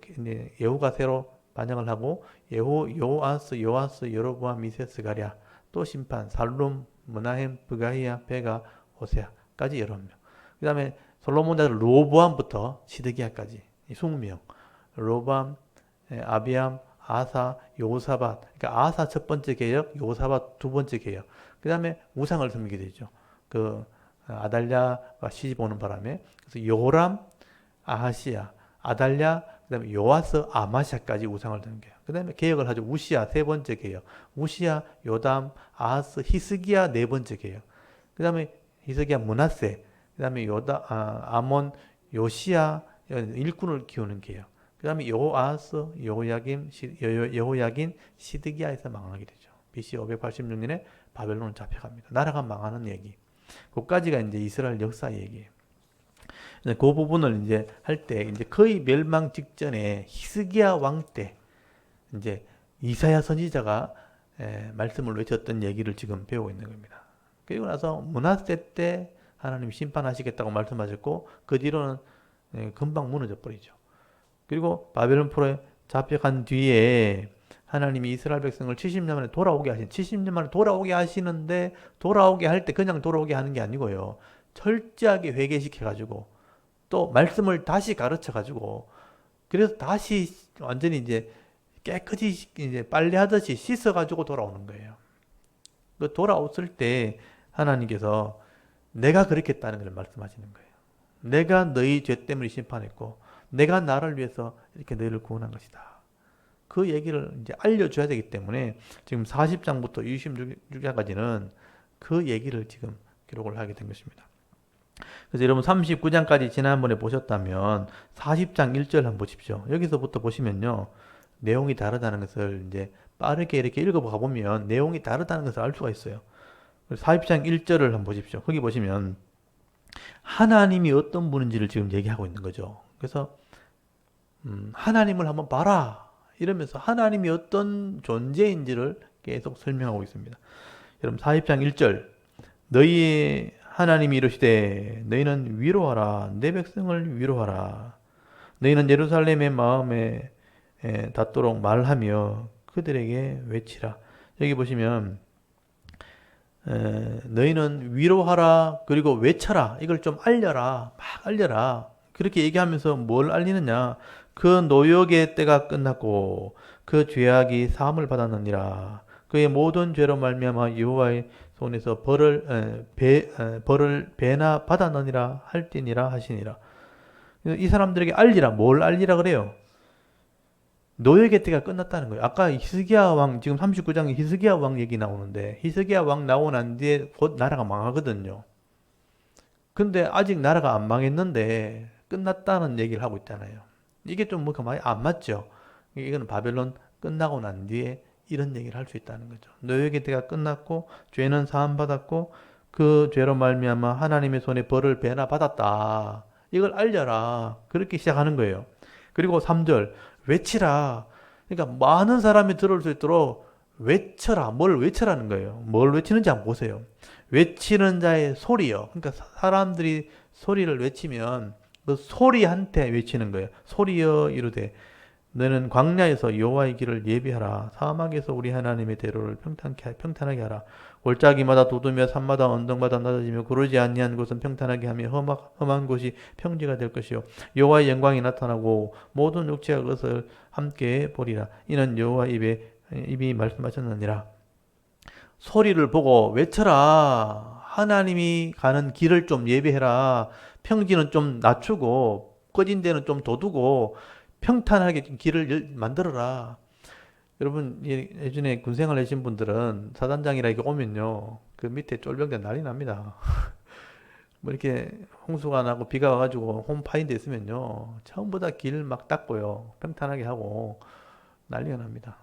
예후가 새로 반영을 하고 예후, 요아스, 여로보암, 미세, 스가랴, 또 심판, 살룸, 문하햄, 브가히야, 베가, 호세아까지 19명. 그 다음에 솔로몬 아들 로보암부터 시드기야까지 20명. 로보암, 아비암, 아사, 요사밧. 그러니까 아사 첫 번째 개혁, 요사밧 두 번째 개혁. 그 다음에 우상을 섬기게 되죠. 그 아달랴가 시집 오는 바람에. 그래서 요람, 아하시야, 아달랴, 그 다음에 요아스, 아마샤까지 우상을 섬겨요. 그 다음에 개혁을 하죠. 우시야 세 번째 개혁. 우시야, 요담, 아하스, 히스기야 네 번째 개혁. 그 다음에 히스기야 므낫세. 그 다음에 아몬, 요시야 일꾼을 키우는 개혁. 그 다음에 요아스, 여호야긴, 시드기야에서 망하게 되죠. BC 586년에 바벨론 잡혀갑니다. 나라가 망하는 얘기. 그까지가 이제 이스라엘 역사 얘기예요. 그 부분을 이제 할 때 이제 거의 멸망 직전에 히스기야 왕 때 이제 이사야 선지자가 말씀을 외쳤던 얘기를 지금 배우고 있는 겁니다. 그리고 나서 므낫세 때 하나님 심판하시겠다고 말씀하셨고 그 뒤로는 금방 무너져 버리죠. 그리고 바벨론 포로에 잡혀간 뒤에 하나님이 이스라엘 백성을 70년 만에 돌아오게 하신 70년 만에 돌아오게 하시는데 돌아오게 할 때 그냥 돌아오게 하는 게 아니고요. 철저하게 회개시켜 가지고 또 말씀을 다시 가르쳐 가지고 그래서 다시 완전히 이제 깨끗이 이제 빨래하듯이 씻어 가지고 돌아오는 거예요. 그 돌아왔을 때 하나님께서 내가 그렇게 했다는 걸 말씀하시는 거예요. 내가 너희 죄 때문에 심판했고 내가 나를 위해서 이렇게 너희를 구원한 것이다. 그 얘기를 이제 알려줘야 되기 때문에 지금 40장부터 26장까지는 그 얘기를 지금 기록을 하게 된 것입니다. 그래서 여러분 39장까지 지난번에 보셨다면 40장 1절 한번 보십시오. 여기서부터 보시면요. 내용이 다르다는 것을 이제 빠르게 이렇게 읽어가 보면 내용이 다르다는 것을 알 수가 있어요. 40장 1절을 한번 보십시오. 거기 보시면 하나님이 어떤 분인지를 지금 얘기하고 있는 거죠. 그래서 하나님을 한번 봐라 이러면서 하나님이 어떤 존재인지를 계속 설명하고 있습니다. 여러분 40장 1절 너희의 하나님이 이르시되 너희는 위로하라 내 백성을 위로하라 너희는 예루살렘의 마음에 닿도록 말하며 그들에게 외치라. 여기 보시면 너희는 위로하라 그리고 외쳐라 이걸 좀 알려라 막 알려라 그렇게 얘기하면서 뭘 알리느냐 그 노역의 때가 끝났고 그 죄악이 사함을 받았느니라 그의 모든 죄로 말미암아 여호와의 손에서 벌을 배나 받았느니라 할지니라 하시니라. 이 사람들에게 알리라 뭘 알리라 그래요? 노역의 때가 끝났다는 거예요. 아까 히스기야 왕 지금 39장에 히스기야 왕 얘기 나오는데 히스기야 왕 나오고 난 뒤에 곧 나라가 망하거든요. 근데 아직 나라가 안 망했는데 끝났다는 얘기를 하고 있잖아요. 이게 좀 뭔가 많이 안 맞죠. 이거는 바벨론 끝나고 난 뒤에 이런 얘기를 할 수 있다는 거죠. 노역의 때가 끝났고 죄는 사함 받았고 그 죄로 말미암아 하나님의 손에 벌을 배나 받았다. 이걸 알려라. 그렇게 시작하는 거예요. 그리고 3절 외치라. 그러니까 많은 사람이 들을 수 있도록 외쳐라. 뭘 외쳐라는 거예요. 뭘 외치는지 한번 보세요. 외치는 자의 소리요. 그러니까 사람들이 소리를 외치면 그 소리한테 외치는 거예요. 소리여 이르되 너는 광야에서 여호와의 길을 예비하라. 사막에서 우리 하나님의 대로를 평탄하게 하라. 골짜기마다 돋으며 산마다 언덕마다 낮아지며 구르지 아니한 곳은 평탄하게 하며 험한 곳이 평지가 될 것이요 여호와의 영광이 나타나고 모든 육체가 그것을 함께 보리라. 이는 여호와 입이 말씀하셨느니라. 소리를 보고 외쳐라. 하나님이 가는 길을 좀 예비해라. 평지는 좀 낮추고 꺼진 데는 좀 둬두고 평탄하게 길을 만들어라. 여러분 예전에 군생활 하신 분들은 사단장이라 이렇게 오면요 그 밑에 쫄병들 난리 납니다. 뭐 이렇게 홍수가 나고 비가 와가지고 홈 파인 데 있으면요 전부 다 길 막 닦고요 평탄하게 하고 난리가 납니다.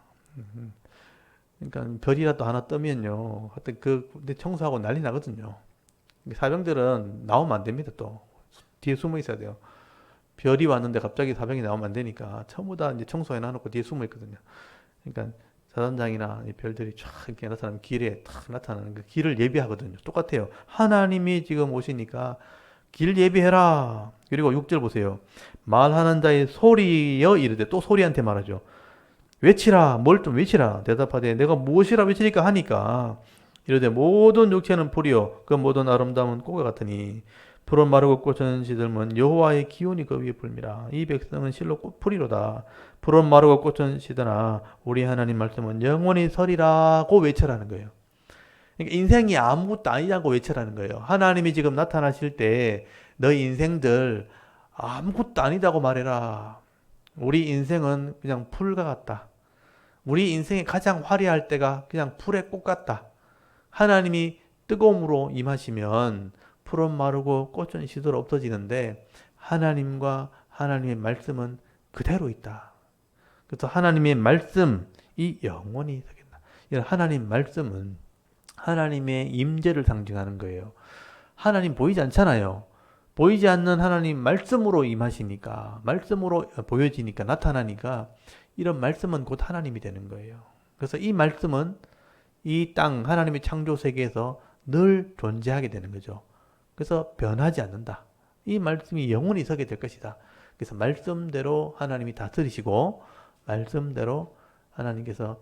그러니까 별이라도 하나 뜨면요 하여튼 근데 청소하고 난리 나거든요. 사병들은 나오면 안 됩니다. 또 뒤에 숨어 있어야 돼요. 별이 왔는데 갑자기 사병이 나오면 안 되니까 전부 다 이제 청소해 놔놓고 뒤에 숨어 있거든요. 그러니까 사단장이나 이 별들이 쫙 이렇게 나타나면 길에 탁 나타나는 그 길을 예비하거든요. 똑같아요. 하나님이 지금 오시니까 길 예비해라. 그리고 6절 보세요. 말하는 자의 소리여 이르되 또 소리한테 말하죠. 외치라. 뭘 좀 외치라. 대답하되 내가 무엇이라 외치니까 하니까 이르되 모든 육체는 풀이요 그 모든 아름다움은 꽃과 같으니 푸른 마르고 꽃은 시들면 여호와의 기운이 그 위에 불미라. 이 백성은 실로 풀이로다. 푸른 마르고 꽃은 시드나 우리 하나님 말씀은 영원히 서리라고 외쳐라는 거예요. 그러니까 인생이 아무것도 아니라고 외쳐라는 거예요. 하나님이 지금 나타나실 때 너희 인생들 아무것도 아니다고 말해라. 우리 인생은 그냥 풀과 같다. 우리 인생에 가장 화려할 때가 그냥 풀의 꽃 같다. 하나님이 뜨거움으로 임하시면 풀은 마르고 꽃은 시들어 없어지는데 하나님과 하나님의 말씀은 그대로 있다. 그래서 하나님의 말씀이 영원히 서겠다. 이런 하나님 말씀은 하나님의 임재를 상징하는 거예요. 하나님 보이지 않잖아요. 보이지 않는 하나님 말씀으로 임하시니까, 말씀으로 보여지니까, 나타나니까 이런 말씀은 곧 하나님이 되는 거예요. 그래서 이 말씀은 이 땅, 하나님의 창조 세계에서 늘 존재하게 되는 거죠. 그래서 변하지 않는다. 이 말씀이 영원히 서게 될 것이다. 그래서 말씀대로 하나님이 다스리시고 말씀대로 하나님께서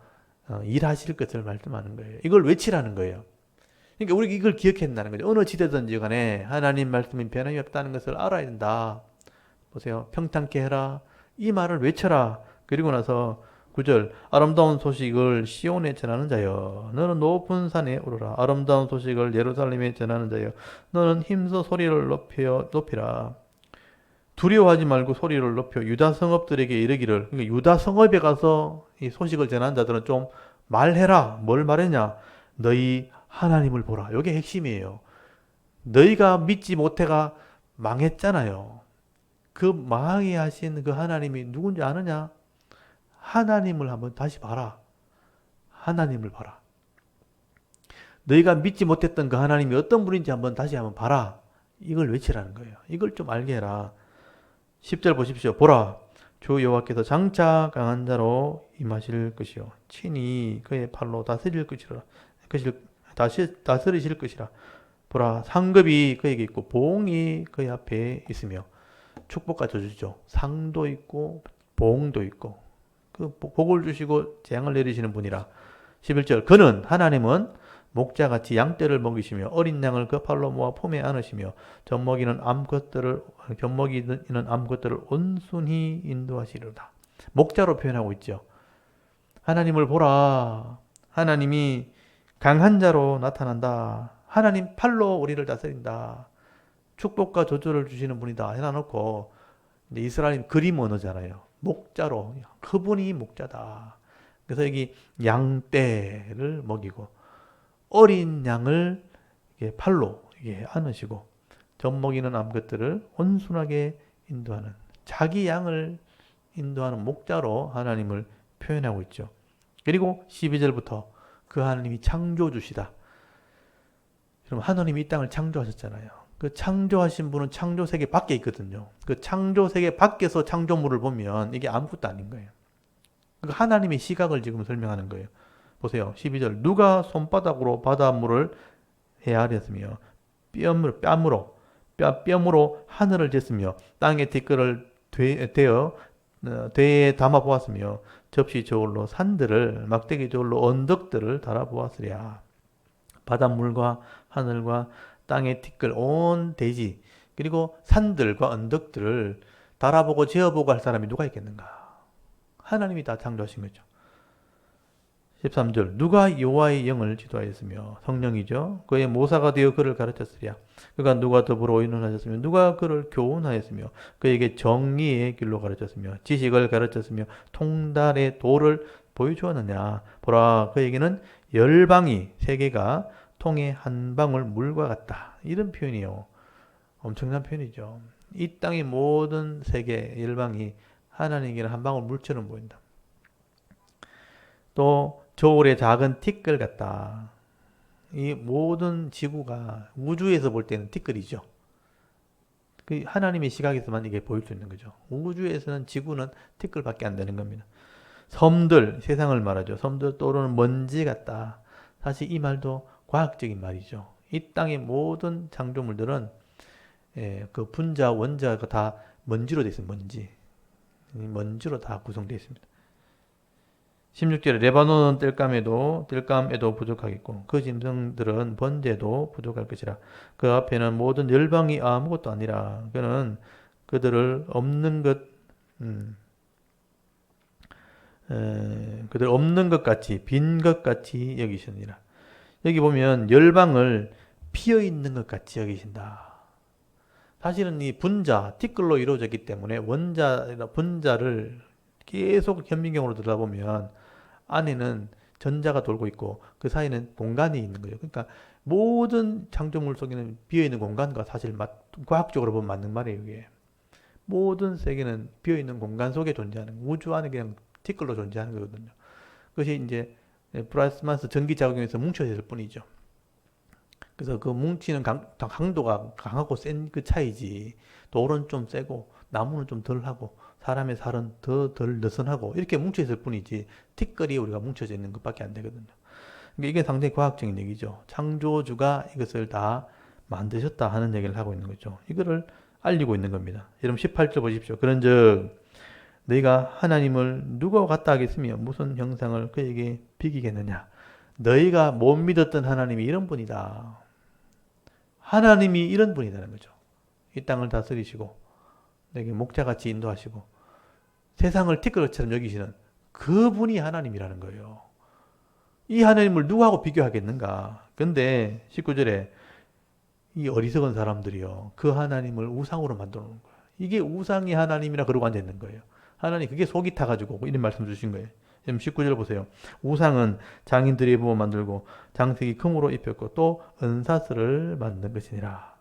일하실 것을 말씀하는 거예요. 이걸 외치라는 거예요. 그러니까 우리가 이걸 기억해야 된다는 거죠. 어느 시대든지 간에 하나님 말씀이 변함이 없다는 것을 알아야 된다. 보세요. 평탄케 해라. 이 말을 외쳐라. 그리고 나서 9절 아름다운 소식을 시온에 전하는 자여 너는 높은 산에 오르라. 아름다운 소식을 예루살렘에 전하는 자여 너는 힘써 소리를 높이라. 두려워하지 말고 소리를 높여 유다 성읍들에게 이르기를. 그러니까 유다 성읍에 가서 이 소식을 전하는 자들은 좀 말해라. 뭘 말했냐? 너희 하나님을 보라. 이게 핵심이에요. 너희가 믿지 못해가 망했잖아요. 그 망하게 하신 그 하나님이 누군지 아느냐? 하나님을 한번 다시 봐라. 하나님을 봐라. 너희가 믿지 못했던 그 하나님이 어떤 분인지 다시 한번 봐라. 이걸 외치라는 거예요. 이걸 좀 알게 해라. 10절 보십시오. 보라. 주 여호와께서 장차 강한 자로 임하실 것이요. 친히 그의 팔로 다스릴 것이라. 다스리실 것이라. 보라. 상급이 그에게 있고 보응이 그의 앞에 있으며. 축복과 저주죠. 상도 있고 보응도 있고. 그 복을 주시고 재앙을 내리시는 분이라. 11절 그는 하나님은 목자같이 양떼를 먹이시며 어린 양을 그 팔로 모아 품에 안으시며 젖먹이는 암것들을 온순히 인도하시리로다. 목자로 표현하고 있죠. 하나님을 보라. 하나님이 강한 자로 나타난다. 하나님 팔로 우리를 다스린다. 축복과 저주를 주시는 분이다 해놔놓고 이스라엘 그림 언어잖아요. 목자로 그분이 목자다. 그래서 여기 양떼를 먹이고 어린 양을 팔로 안으시고 젖먹이는 암것들을 온순하게 인도하는 자기 양을 인도하는 목자로 하나님을 표현하고 있죠. 그리고 12절부터 그 하나님이 창조주시다. 그럼 하나님이 이 땅을 창조하셨잖아요. 그 창조하신 분은 창조세계 밖에 있거든요. 그 창조세계 밖에서 창조물을 보면 이게 아무것도 아닌 거예요. 그 하나님의 시각을 지금 설명하는 거예요. 보세요. 12절 누가 손바닥으로 바닷물을 헤아렸으며 뺨으로 하늘을 쟀으며 땅의 티끌을 되에 담아 보았으며 접시 저울로 산들을 막대기 저울로 언덕들을 달아 보았으랴. 바닷물과 하늘과 땅의 티끌 온 대지 그리고 산들과 언덕들을 달아보고 재어보고 할 사람이 누가 있겠는가? 하나님이 다 창조하신 거죠. 13절 누가 여호와의 영을 지도하였으며 성령이죠. 그의 모사가 되어 그를 가르쳤으랴. 그가 누가 더불어 의논하셨으며 누가 그를 교훈하였으며 그에게 정의의 길로 가르쳤으며 지식을 가르쳤으며 통달의 도를 보여주었느냐. 보라 그에게는 열방이 세계가 통의 한 방울 물과 같다. 이런 표현이요. 엄청난 표현이죠. 이 땅의 모든 세계 열방이 하나님에게는 한 방울 물처럼 보인다. 또 저울의 작은 티끌 같다. 이 모든 지구가 우주에서 볼 때는 티끌이죠. 그 하나님의 시각에서만 이게 보일 수 있는 거죠. 우주에서는 지구는 티끌밖에 안 되는 겁니다. 섬들, 세상을 말하죠. 섬들 떠오르는 먼지 같다. 사실 이 말도 과학적인 말이죠. 이 땅의 모든 창조물들은 그 분자, 원자가 다 먼지로 되어 있습니다. 먼지로 다 구성되어 있습니다. 16절에 레바논은 뜰감에도 부족하겠고 그 짐승들은 번제도 부족할 것이라. 그 앞에는 모든 열방이 아무것도 아니라 그는 그들을 없는 것 같이 빈 것 같이 여기시니라. 여기 보면 열방을 피어 있는 것 같이 여기신다. 사실은 이 분자, 티끌로 이루어졌기 때문에 분자를 계속 현미경으로 들여다보면 안에는 전자가 돌고 있고 그 사이에는 공간이 있는 거예요. 그러니까 모든 창조물 속에는 비어있는 공간과 사실 과학적으로 보면 맞는 말이에요. 이게. 모든 세계는 비어있는 공간 속에 존재하는 우주 안에 그냥 티끌로 존재하는 거거든요. 그것이 이제 플라스마스 전기작용에서 뭉쳐져 있을 뿐이죠. 그래서 그 뭉치는 강도가 강하고 센 그 차이지. 돌은 좀 세고 나무는 좀 덜하고 사람의 살은 더 덜 느슨하고 이렇게 뭉쳐 있을 뿐이지 티끌이 우리가 뭉쳐져 있는 것밖에 안 되거든요. 그러니까 이게 상당히 과학적인 얘기죠. 창조주가 이것을 다 만드셨다 하는 얘기를 하고 있는 거죠. 이거를 알리고 있는 겁니다. 여러분 18절 보십시오. 그런즉 너희가 하나님을 누구와 같다 하겠으며 무슨 형상을 그에게 비기겠느냐. 너희가 못 믿었던 하나님이 이런 분이다. 하나님이 이런 분이라는 거죠. 이 땅을 다스리시고 내게 목자같이 인도하시고 세상을 티끌처럼 여기시는 그분이 하나님이라는 거예요. 이 하나님을 누구하고 비교하겠는가. 근데 19절에 이 어리석은 사람들이요. 그 하나님을 우상으로 만들어 놓은 거예요. 이게 우상이 하나님이라 그러고 앉아 있는 거예요. 하나님 그게 속이 타가지고 이런 말씀 주신 거예요. 19절 보세요. 우상은 장인들이 부어 만들고 장식이 금으로 입혔고 또 은사슬을 만든 것이니라.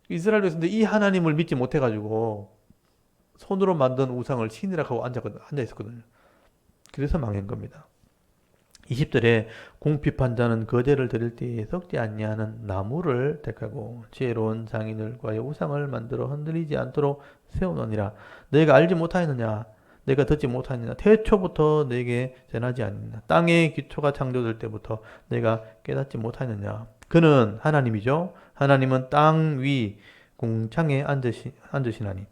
이스라엘 백성들이 이 하나님을 믿지 못해가지고 손으로 만든 우상을 신이라 하고 앉아 있었거든요. 그래서 망한 겁니다. 20절에 궁핍한 자는 거제를 드릴 때에 썩지 아니하는 나무를 택하고 지혜로운 장인들과의 우상을 만들어 흔들리지 않도록 세우느니라. 너희가 알지 못하였느냐? 내가 듣지 못하느냐? 태초부터 내게 전하지 않느냐? 땅의 기초가 창조될 때부터 내가 깨닫지 못하느냐? 그는 하나님이죠. 하나님은 땅 위 궁창에 앉으시나니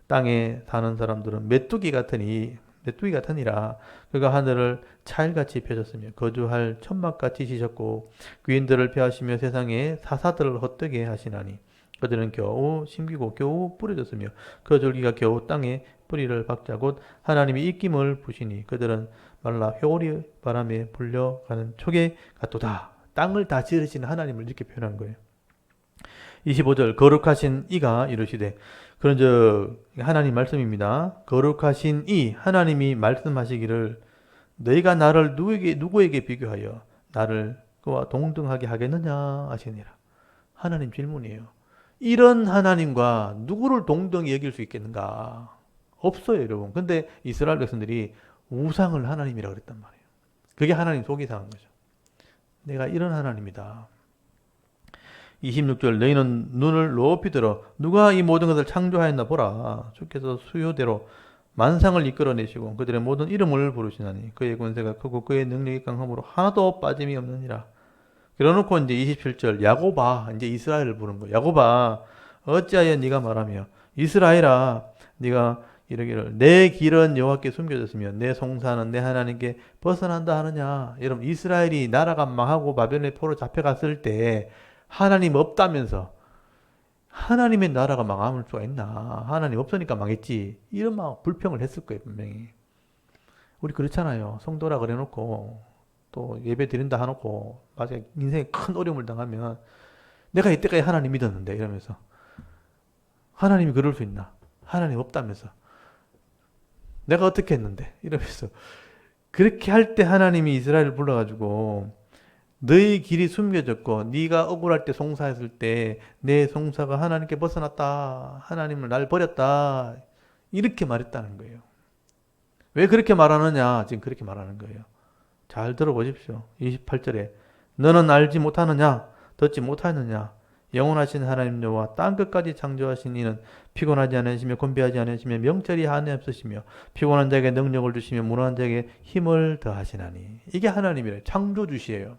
땅에 사는 사람들은 메뚜기 같으니라. 그가 하늘을 차일같이 펴셨으며 거주할 천막같이 지셨고 귀인들을 펴하시며 세상에 사사들을 헛되게 하시나니 그들은 겨우 심기고 겨우 뿌려졌으며 그 줄기가 겨우 땅에 뿌리를 박자 곧 하나님이 입김을 부시니 그들은 말라 회오리 바람에 불려가는 촉에 같도다. 땅을 다스리시는 하나님을 이렇게 표현한 거예요. 25절 거룩하신 이가 이르시되 그런즉 하나님 말씀입니다. 거룩하신 이 하나님이 말씀하시기를 너희가 나를 누구에게 비교하여 나를 그와 동등하게 하겠느냐 하시니라. 하나님 질문이에요. 이런 하나님과 누구를 동등히 여길 수 있겠는가? 없어요, 여러분. 근데 이스라엘 백성들이 우상을 하나님이라고 그랬단 말이에요. 그게 하나님 속이 상한 거죠. 내가 이런 하나님이다. 26절 너희는 눈을 높이 들어 누가 이 모든 것을 창조하였나 보라. 주께서 수요대로 만상을 이끌어내시고 그들의 모든 이름을 부르시나니 그의 권세가 크고 그의 능력이 강함으로 하나도 빠짐이 없느니라. 그래놓고 이제 27절 야곱아 이제 이스라엘을 부른 거예요. 야곱아 어찌하여 네가 말하며 이스라엘아 네가 이르기를 내 길은 여호와께 숨겨졌으며 내 송사는 내 하나님께 벗어난다 하느냐. 여러분 이스라엘이 나라가 망하고 바벨론의 포로 잡혀갔을 때 하나님 없다면서 하나님의 나라가 망할 수가 있나? 하나님 없으니까 망했지. 이런 막 불평을 했을 거예요, 분명히. 우리 그렇잖아요. 성도라 그래놓고 또 예배 드린다 해놓고 마지막에 인생에 큰 어려움을 당하면 내가 이때까지 하나님 믿었는데 이러면서 하나님이 그럴 수 있나? 하나님 없다면서 내가 어떻게 했는데 이러면서 그렇게 할 때 하나님이 이스라엘을 불러가지고 너희 길이 숨겨졌고 네가 억울할 때 송사했을 때 내 송사가 하나님께 벗어났다. 하나님을 날 버렸다. 이렇게 말했다는 거예요. 왜 그렇게 말하느냐? 지금 그렇게 말하는 거예요. 잘 들어보십시오. 28절에 너는 알지 못하느냐? 듣지 못하느냐? 영원하신 하나님 여호와 땅끝까지 창조하신 이는 피곤하지 않으시며 곤비하지 않으시며 명철이 한이 없으시며 피곤한 자에게 능력을 주시며 무능한 자에게 힘을 더하시나니 이게 하나님이래요. 창조주시에요.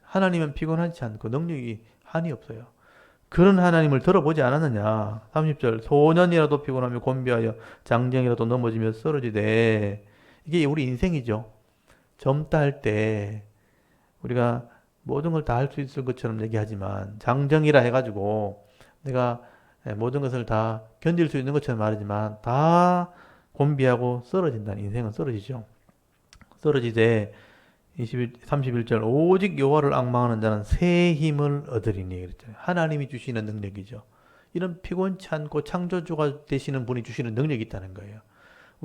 하나님은 피곤하지 않고 능력이 한이 없어요. 그런 하나님을 들어보지 않았느냐. 30절 소년이라도 피곤하며 곤비하여 장정이라도 넘어지며 쓰러지되 이게 우리 인생이죠. 젊다 할 때 우리가 모든 걸 다 할 수 있을 것처럼 얘기하지만 장정이라 해가지고 내가 모든 것을 다 견딜 수 있는 것처럼 말하지만 다 곤비하고 쓰러진다는 인생은 쓰러지죠. 쓰러지되 31절 오직 여호와를 앙망하는 자는 새 힘을 얻으리니 그랬잖아요. 하나님이 주시는 능력이죠. 이런 피곤치 않고 창조주가 되시는 분이 주시는 능력이 있다는 거예요.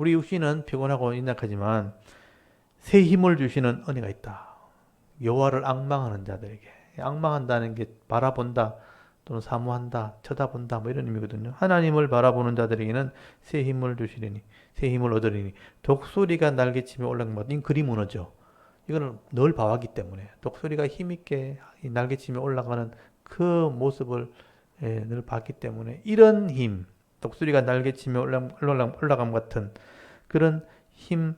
우리 육신은 피곤하고 인약하지만 새 힘을 주시는 은혜가 있다. 여호와를 앙망하는 자들에게. 앙망한다는 게 바라본다 또는 사모한다, 쳐다본다 뭐 이런 의미거든요. 하나님을 바라보는 자들에게는 새 힘을 주시리니, 새 힘을 얻으리니 독수리가 날개치며 올라간 것. 이 그림 문어죠. 이거는 늘 봐왔기 때문에 독수리가 힘있게 날개치며 올라가는 그 모습을 늘 봤기 때문에 이런 힘, 독수리가 날개치며 올라감 같은 그런 힘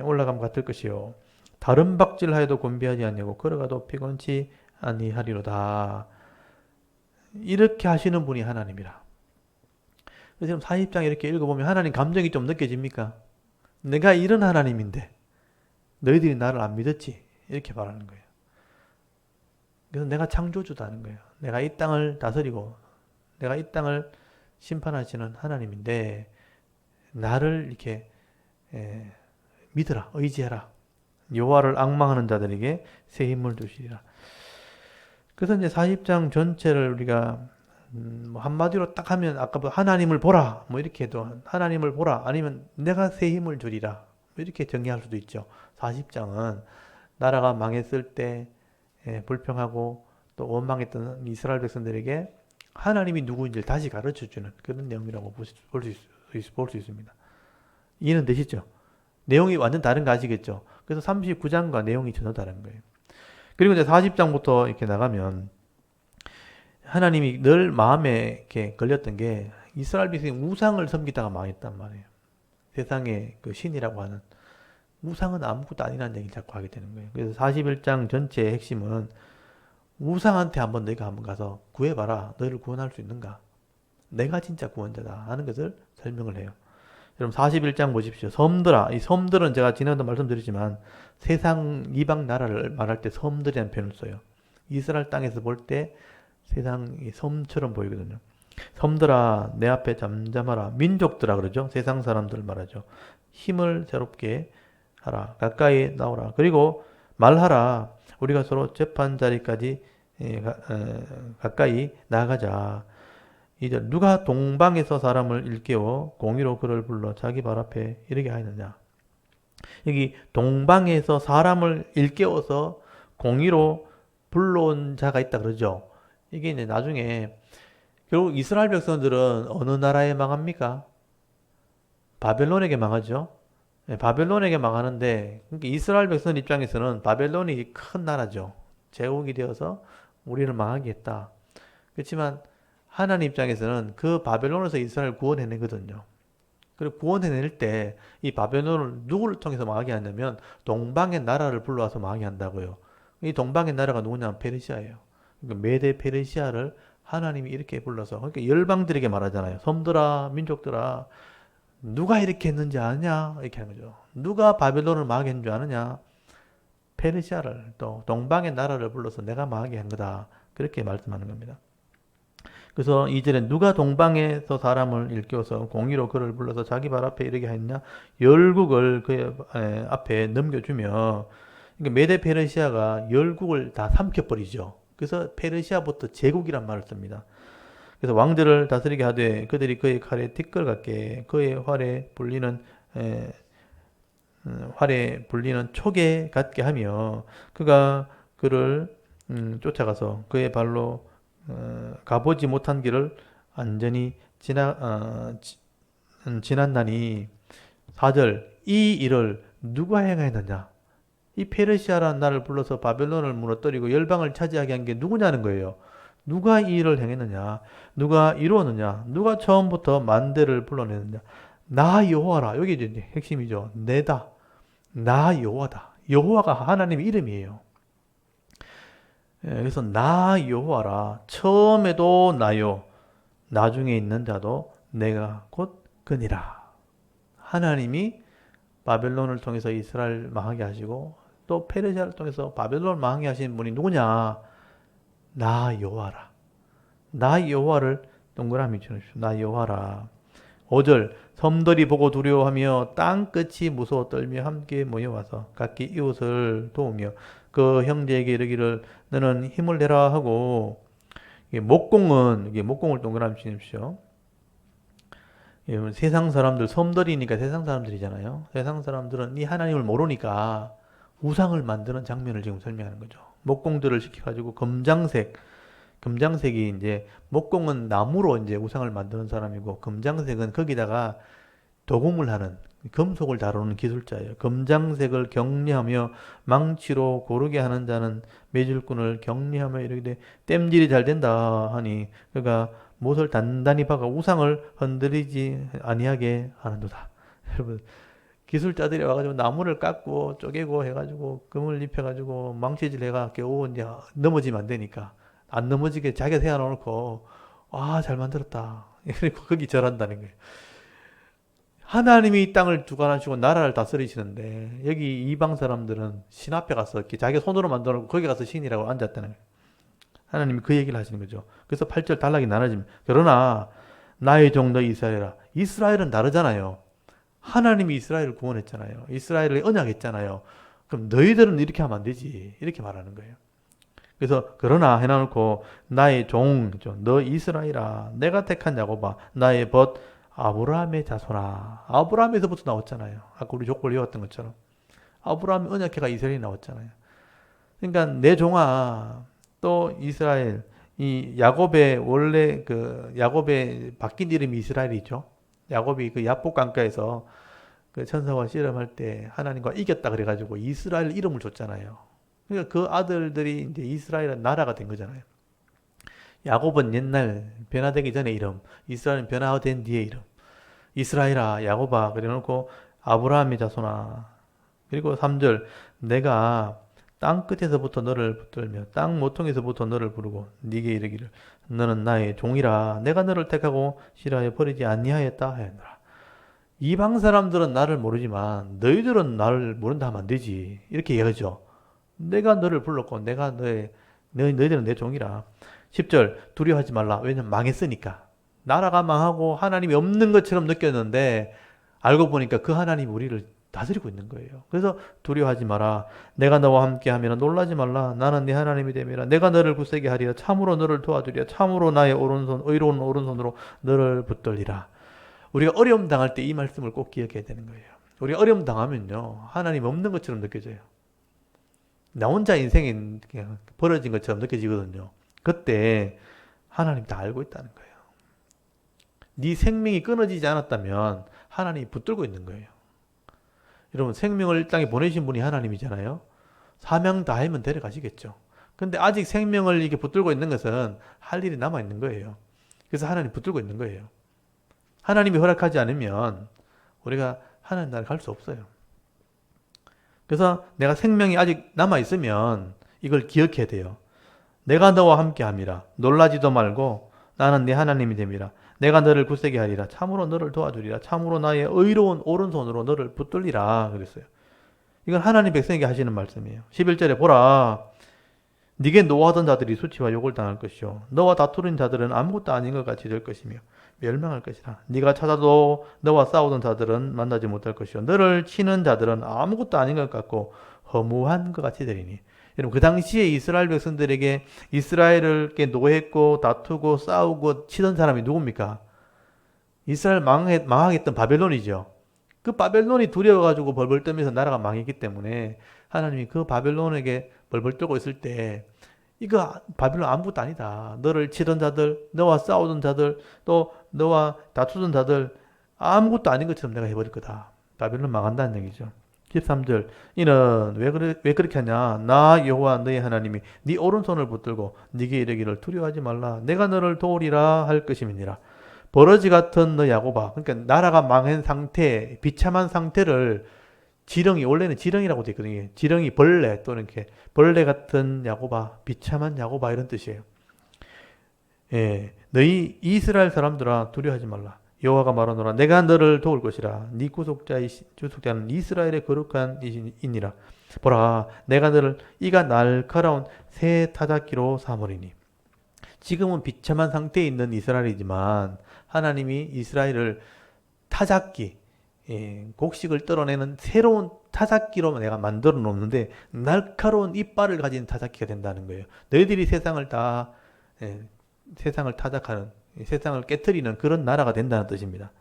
올라감 같을 것이요. 다른 박질하여도 곤비하지 아니하고 걸어가도 피곤치 아니하리로다. 이렇게 하시는 분이 하나님이라. 그래서 40장 이렇게 읽어보면 하나님 감정이 좀 느껴집니까? 내가 이런 하나님인데 너희들이 나를 안 믿었지? 이렇게 말하는 거예요. 그래서 내가 창조주다는 거예요. 내가 이 땅을 다스리고 내가 이 땅을 심판하시는 하나님인데 나를 이렇게 믿으라, 의지해라. 여호와를 앙망하는 자들에게 새 힘을 주시리라. 그래서 이제 40장 전체를 우리가 뭐 한마디로 딱 하면 아까 뭐 하나님을 보라 뭐 이렇게 해도 하나님을 보라 아니면 내가 새 힘을 주리라 뭐 이렇게 정리할 수도 있죠. 40장은 나라가 망했을 때 불평하고 또 원망했던 이스라엘 백성들에게 하나님이 누구인지를 다시 가르쳐주는 그런 내용이라고 볼 수 있습니다. 이해는 되시죠? 내용이 완전 다른 거 아시겠죠? 그래서 39장과 내용이 전혀 다른 거예요. 그리고 이제 40장부터 이렇게 나가면 하나님이 늘 마음에 이렇게 걸렸던 게 이스라엘 백성이 우상을 섬기다가 망했단 말이에요. 세상의 그 신이라고 하는 우상은 아무것도 아니라는 얘기를 자꾸 하게 되는 거예요. 그래서 41장 전체의 핵심은 우상한테 너희가 한번 가서 구해봐라. 너희를 구원할 수 있는가? 내가 진짜 구원자다 하는 것을 설명을 해요. 여러분 41장 보십시오. 섬들아. 이 섬들은 제가 지난번에 말씀드렸지만 세상 이방 나라를 말할 때 섬들이라는 표현을 써요. 이스라엘 땅에서 볼 때 세상이 섬처럼 보이거든요. 섬들아 내 앞에 잠잠하라. 민족들아 그러죠. 세상 사람들 말하죠. 힘을 새롭게 하라. 가까이 나오라. 그리고 말하라. 우리가 서로 재판 자리까지 가까이 나가자. 이제 누가 동방에서 사람을 일깨워 공의로 그를 불러 자기 발 앞에 이르게 하였느냐. 여기 동방에서 사람을 일깨워서 공의로 불러온 자가 있다 그러죠. 이게 이제 나중에 결국 이스라엘 백성들은 어느 나라에 망합니까? 바벨론에게 망하죠. 바벨론에게 망하는데 그러니까 이스라엘 백성 입장에서는 바벨론이 큰 나라죠. 제국이 되어서 우리를 망하게 했다. 그렇지만 하나님 입장에서는 그 바벨론에서 이스라엘을 구원해내거든요. 그리고 구원해낼 때 이 바벨론을 누구를 통해서 망하게 하냐면 동방의 나라를 불러와서 망하게 한다고요. 이 동방의 나라가 누구냐면 페르시아예요. 그러니까 메데 페르시아를 하나님이 이렇게 불러서 그러니까 열방들에게 말하잖아요. 섬들아 민족들아 누가 이렇게 했는지 아느냐 이렇게 하는 거죠. 누가 바벨론을 망하게 했는 줄 아느냐. 페르시아를 또 동방의 나라를 불러서 내가 망하게 한 거다. 그렇게 말씀하는 겁니다. 그래서 2절에 누가 동방에서 사람을 일깨워서 공의로 그를 불러서 자기 발 앞에 이르게 했냐. 열국을 그의 앞에 넘겨주며 그러니까 메데 페르시아가 열국을 다 삼켜버리죠. 그래서 페르시아부터 제국이란 말을 씁니다. 그래서 왕들을 다스리게 하되 그들이 그의 칼에 티끌 같게 그의 활에 불리는 촉에 같게 하며 그가 그를 쫓아가서 그의 발로 가보지 못한 길을 완전히 지났나니 4절 이 일을 누가 행하였느냐. 이 페르시아라는 나라를 불러서 바벨론을 무너뜨리고 열방을 차지하게 한 게 누구냐는 거예요. 누가 이 일을 행했느냐. 누가 이루었느냐. 누가 처음부터 만대를 불러내느냐. 나 여호와라. 여기 이제 핵심이죠. 내다. 나 여호와다. 여호와가 하나님 이름이에요. 그래서 나 여호와라. 처음에도 나요. 나중에 있는 자도 내가 곧 그니라. 하나님이 바벨론을 통해서 이스라엘 망하게 하시고 또 페르시아를 통해서 바벨론을 망하게 하신 분이 누구냐? 나 여호와라. 나 여호와를 동그라미 쳐주십시오. 나 여호와라. 5절 섬들이 보고 두려워하며 땅끝이 무서워 떨며 함께 모여와서 각기 이웃을 도우며 그 형제에게 이르기를 너는 힘을 내라 하고 목공을 동그라미 치십시오. 세상 사람들, 섬들이니까 세상 사람들이잖아요. 세상 사람들은 이 하나님을 모르니까 우상을 만드는 장면을 지금 설명하는 거죠. 목공들을 시켜가지고 금장색이 이제, 목공은 나무로 이제 우상을 만드는 사람이고, 금장색은 거기다가 도금을 하는, 금속을 다루는 기술자예요. 금장색을 격리하며 망치로 고르게 하는 자는 매질꾼을 격리하며 이렇게 땜질이 잘 된다 하니, 그가 못을 단단히 박아 우상을 흔들리지 아니하게 하는도다. 여러분, 기술자들이 와가지고 나무를 깎고 쪼개고 해가지고 금을 입혀가지고 망치질 해가 겨우 이제 넘어지면 안 되니까 안 넘어지게 자기가 세워놓고, 와, 잘 만들었다. 그리고 거기 절한다는 거예요. 하나님이 이 땅을 주관하시고 나라를 다스리시는데, 여기 이방 사람들은 신 앞에 가서 이렇게 자기 손으로 만들어 놓고 거기 가서 신이라고 앉았다는 거예요. 하나님이 그 얘기를 하시는 거죠. 그래서 8절 단락이 나눠집니다. 그러나 나의 종 너 이스라엘아. 이스라엘은 다르잖아요. 하나님이 이스라엘을 구원했잖아요. 이스라엘을 언약했잖아요. 그럼 너희들은 이렇게 하면 안 되지. 이렇게 말하는 거예요. 그래서 그러나 해놔놓고 나의 종, 너 이스라엘아, 내가 택한 야곱아, 나의 벗 아브라함의 자손아. 아브라함에서부터 나왔잖아요. 아까 우리 족보를 외웠던 것처럼 아브라함의 언약궤가 이스라엘이 나왔잖아요. 그러니까 내 종아, 또 이스라엘, 이 야곱의 원래 그 야곱의 바뀐 이름이 이스라엘이죠. 야곱이 그 야복 강가에서 그 천사와 씨름할 때 하나님과 이겼다 그래가지고 이스라엘 이름을 줬잖아요. 그러니까 그 아들들이 이제 이스라엘 나라가 된 거잖아요. 야곱은 옛날 변화되기 전에 이름, 이스라엘은 변화된 뒤에 이름. 이스라엘아, 야곱아, 그래놓고 아브라함의 자손아. 그리고 3절, 내가 땅 끝에서부터 너를 붙들며 땅 모퉁이에서부터 너를 부르고 네게 이르기를 너는 나의 종이라 내가 너를 택하고 싫어하여 버리지 아니하였다 하였노라. 이방 사람들은 나를 모르지만 너희들은 나를 모른다 하면 안 되지. 이렇게 얘기하죠. 내가 너를 불렀고 너희들은 내 종이라. 10절, 두려워하지 말라. 왜냐면 망했으니까. 나라가 망하고 하나님이 없는 것처럼 느꼈는데 알고 보니까 그 하나님이 우리를 다스리고 있는 거예요. 그래서 두려워하지 마라. 내가 너와 함께 하면 놀라지 말라. 나는 네 하나님이 됨이라. 내가 너를 굳세게 하리라. 참으로 너를 도와주리라. 참으로 나의 오른손, 의로운 오른손으로 너를 붙들리라. 우리가 어려움 당할 때 이 말씀을 꼭 기억해야 되는 거예요. 우리가 어려움 당하면요, 하나님 없는 것처럼 느껴져요. 나 혼자 인생이 그냥 벌어진 것처럼 느껴지거든요. 그때 하나님 다 알고 있다는 거예요. 네 생명이 끊어지지 않았다면 하나님이 붙들고 있는 거예요. 여러분, 생명을 이 땅에 보내신 분이 하나님이잖아요. 사명 다 하면 데려가시겠죠. 근데 아직 생명을 이렇게 붙들고 있는 것은 할 일이 남아 있는 거예요. 그래서 하나님 붙들고 있는 거예요. 하나님이 허락하지 않으면 우리가 하나님 나라를 갈 수 없어요. 그래서 내가 생명이 아직 남아 있으면 이걸 기억해야 돼요. 내가 너와 함께 함이라. 놀라지도 말고 나는 네 하나님이 됨이라. 내가 너를 굳세게 하리라. 참으로 너를 도와주리라. 참으로 나의 의로운 오른손으로 너를 붙들리라. 그랬어요. 이건 하나님 백성에게 하시는 말씀이에요. 11절에 보라. 네게 노하던 자들이 수치와 욕을 당할 것이요. 너와 다투는 자들은 아무것도 아닌 것 같이 될 것이며 멸망할 것이라. 네가 찾아도 너와 싸우던 자들은 만나지 못할 것이요. 너를 치는 자들은 아무것도 아닌 것 같고 허무한 것 같이 되리니. 여러분, 그 당시에 이스라엘 백성들에게 이스라엘을 노했고 다투고 싸우고 치던 사람이 누굽니까? 이스라엘 망하게 했던 바벨론이죠. 그 바벨론이 두려워가지고 벌벌 떨면서 나라가 망했기 때문에 하나님이 그 바벨론에게 벌벌 떨고 있을 때 이거 바벨론 아무것도 아니다. 너를 치던 자들, 너와 싸우던 자들, 또 너와 다투던 자들 아무것도 아닌 것처럼 내가 해버릴 거다. 바벨론 망한다는 얘기죠. 13절, 이는 왜 그렇게 하냐? 나 여호와 너의 하나님이 네 오른손을 붙들고 네게 이르기를 두려워하지 말라. 내가 너를 도우리라 할 것임이니라. 버러지 같은 너 야곱아. 그러니까 나라가 망한 상태, 비참한 상태를 지렁이, 원래는 지렁이라고 되어 있거든요. 지렁이, 벌레 또는 이렇게 벌레 같은 야곱아, 비참한 야곱아 이런 뜻이에요. 예, 너희 이스라엘 사람들아 두려워하지 말라. 여호와가 말하노라. 내가 너를 도울 것이라. 네 주속자는 이스라엘의 거룩한 이니라. 보라, 내가 너를 이가 날카로운 새 타작기로 삼으리니. 지금은 비참한 상태에 있는 이스라엘이지만 하나님이 이스라엘을 타작기, 곡식을 떨어내는 새로운 타작기로 내가 만들어 놓는데 날카로운 이빨을 가진 타작기가 된다는 거예요. 너희들이 세상을 세상을 타작하는, 세상을 깨트리는 그런 나라가 된다는 뜻입니다.